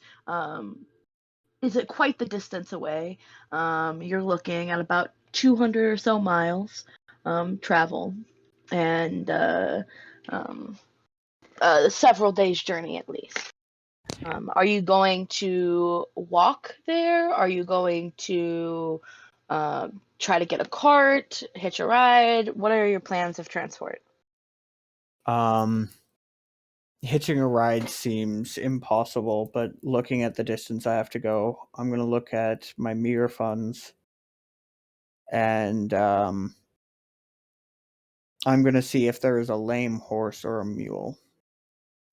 it quite the distance away. You're looking at about 200 or so miles travel, and um, several days journey at least. Are you going to walk there? Are you going to try to get a cart, hitch a ride? What are your plans of transport? Um, Hitching a ride seems impossible, but looking at the distance I have to go, I'm going to look at my meter funds and I'm going to see if there is a lame horse or a mule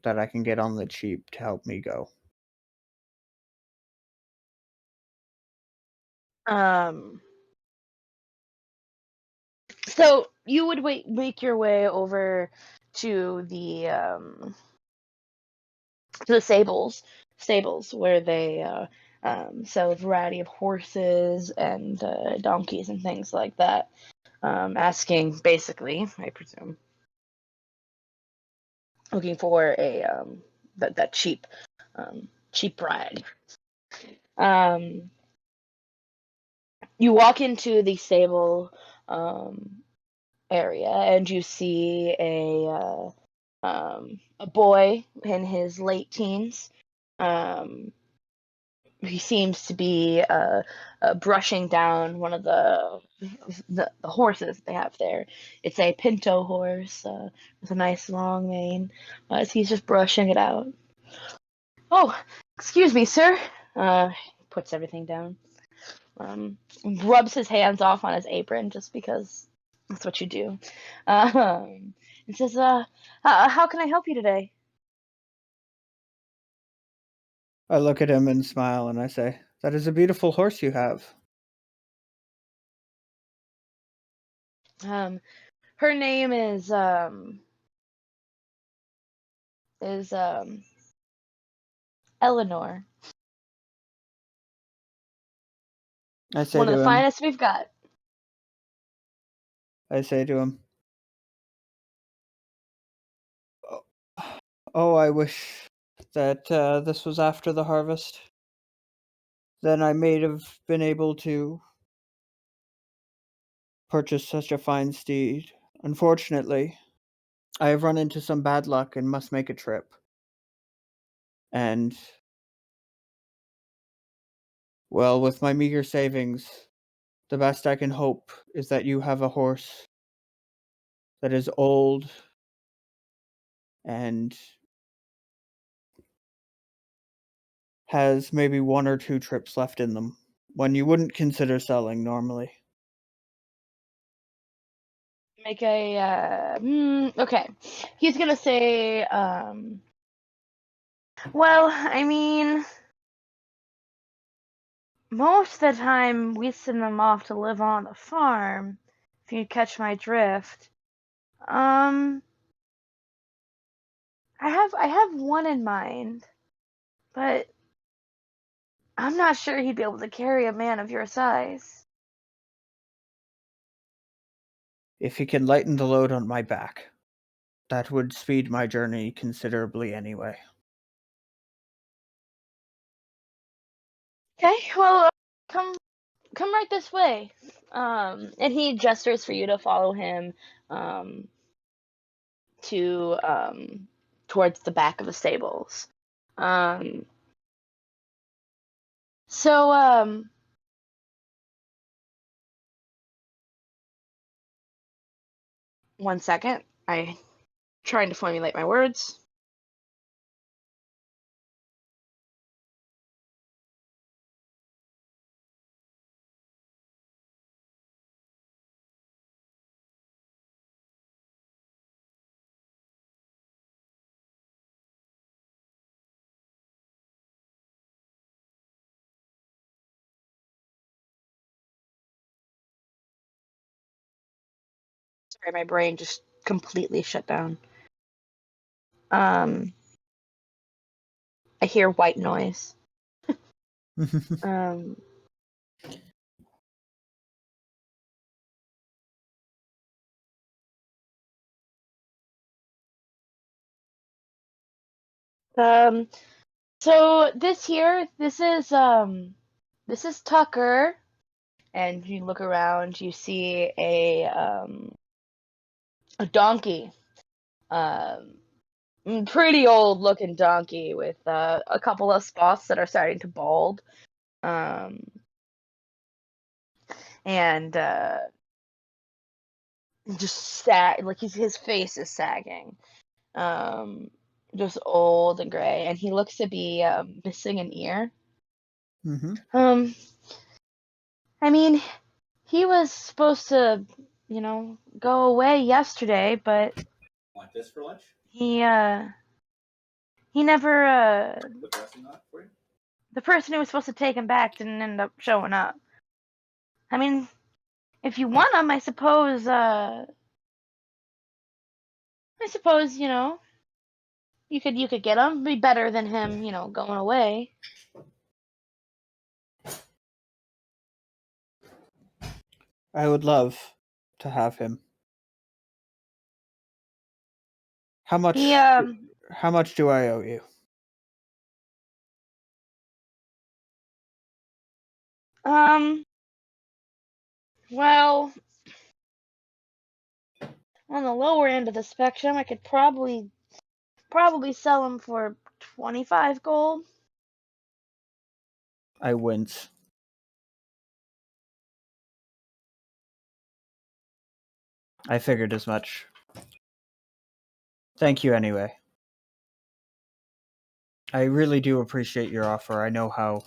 that I can get on the cheap to help me go. Um, So you would make your way over to the stables where they sell a variety of horses and donkeys and things like that. Asking basically, I presume, looking for a that cheap ride. Um, you walk into the stable area and you see a boy in his late teens. Um, he seems to be brushing down one of the horses they have there. It's a pinto horse with a nice long mane. He's just brushing it out. Oh, excuse me, sir. Puts everything down. Rubs his hands off on his apron just because that's what you do. And says, how can I help you today?" I look at him and smile and I say, that is a beautiful horse you have. Um, her name is Eleanor. I say One of to the him, finest we've got. I say to him, Oh, I wish that this was after the harvest. Then I may have been able to purchase such a fine steed. Unfortunately, I have run into some bad luck and must make a trip. And, well, with my meager savings, the best I can hope is that you have a horse that is old and has maybe 1 or 2 trips left in them, one you wouldn't consider selling normally. Make a okay. He's gonna say, well, I mean, most of the time we send them off to live on the farm, if you catch my drift. I have one in mind, but I'm not sure he'd be able to carry a man of your size. If he can lighten the load on my back, that would speed my journey considerably anyway. Okay, well, come right this way. And he gestures for you to follow him, um, to towards the back of the stables. Um, so one second. I trying to formulate my words. Sorry, my brain just completely shut down. Um, I hear white noise. Um, um, so this is Tucker, and you look around, you see a donkey, um, pretty old looking donkey with a couple of spots that are starting to bald, um, and just like his face is sagging, um, just old and gray, and he looks to be missing an ear. Mhm. Um, I mean, he was supposed to, go away yesterday, but Want this for lunch? he never The dressing on it for you? the person who was supposed to take him back didn't end up showing up. I mean, if you want him, I suppose, you could get him. Be better than him, going away. I would love to have him. How He much how much do I owe you? um well, on the lower end of the spectrum, I could probably sell him for 25 gold. I wince. I figured as much. Thank you anyway. I really do appreciate your offer. I know how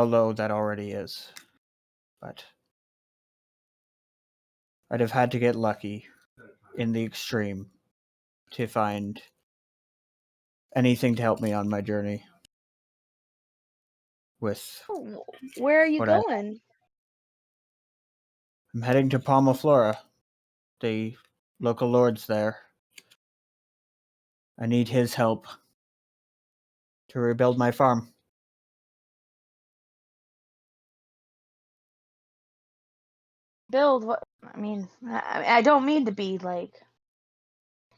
low that already is. But I'd have had to get lucky in the extreme to find anything to help me on my journey with Where are you what going? I'm heading to Palma Flora, the local lord's there. I need his help to rebuild my farm. build. What I mean, I don't mean to be like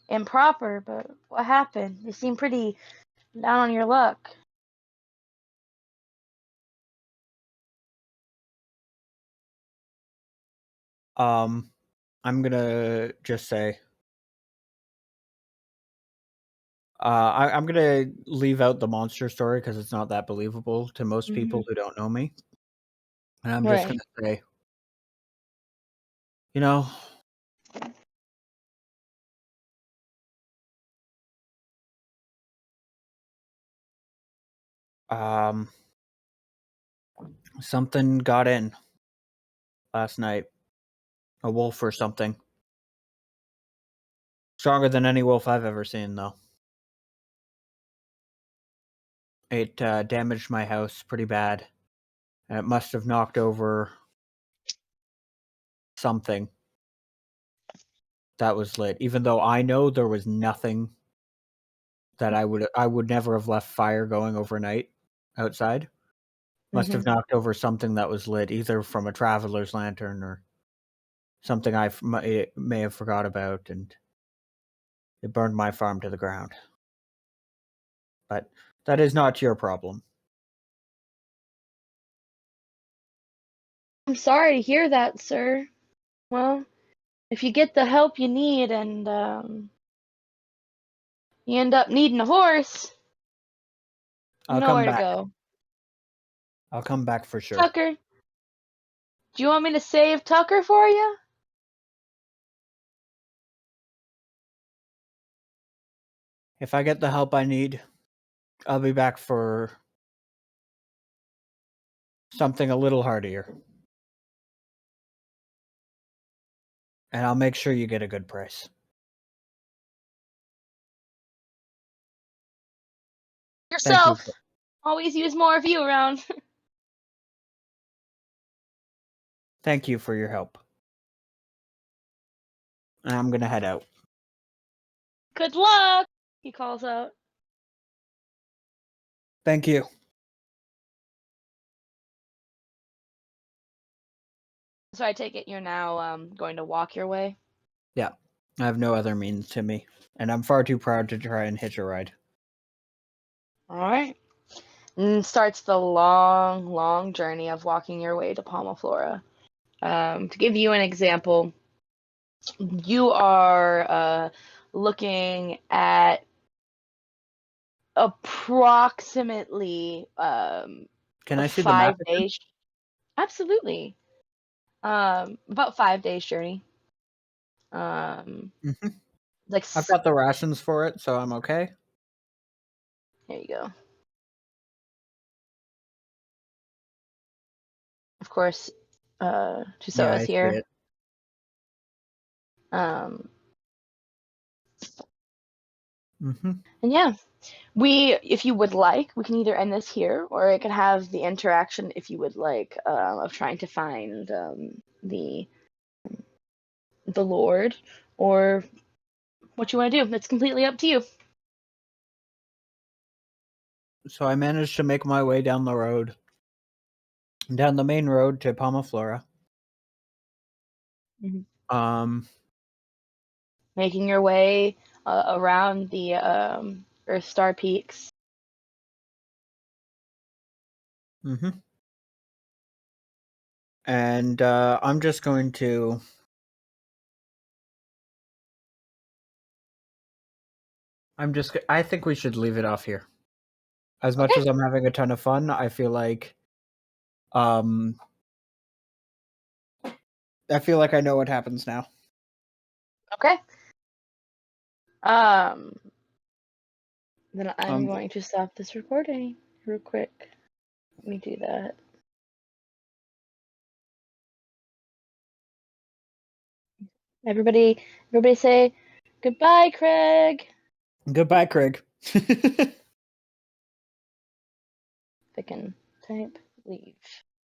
improper, but what happened? You seem pretty down on your luck. I'm gonna just say, I'm gonna leave out the monster story because it's not that believable to most people who don't know me. And I'm just Right. gonna say, you know, um, something got in last night. A wolf or something. Stronger than any wolf I've ever seen, though. It damaged my house pretty bad. And it must have knocked over something that was lit. Even though I know there was nothing that I would never have left fire going overnight outside. Must have knocked over something that was lit, either from a traveler's lantern or something I may have forgot about, and it burned my farm to the ground. But that is not your problem. I'm sorry to hear that, sir. Well, if you get the help you need and you end up needing a horse, you I'll know come where to back. go. I'll come back for sure. Tucker, do you want me to save Tucker for you? If I get the help I need, I'll be back for something a little hardier. And I'll make sure you get a good price. Thank you. Yourself. Always use more of you around. Thank you for your help. And I'm gonna head out. Good luck, he calls out. Thank you. So I take it you're now going to walk your way? Yeah. I have no other means to me. And I'm far too proud to try and hitch a ride. Alright. And starts the long, long journey of walking your way to Palma Flora. To give you an example, you are looking at approximately Can a I see the map 5 again? days. Absolutely. About 5 days journey. Like I've got the rations for it, so I'm okay. here you go. Of course, Tuso Yeah, is I see here. it. And Mm-hmm. yeah, if you would like, we can either end this here, or it can have the interaction, if you would like, of trying to find the Lord, or what you want to do. It's completely up to you. So I managed to make my way down the road, down the main road to Palma Flora. Making your way around the Earth Star peaks. Mm-hmm. And I'm just going to. I think we should leave it off here. As much Okay. as I'm having a ton of fun, I feel like I know what happens now. Okay. Then I'm going to stop this recording real quick. Let me do that. Everybody say goodbye, Craig. Goodbye, Craig. I can type leave.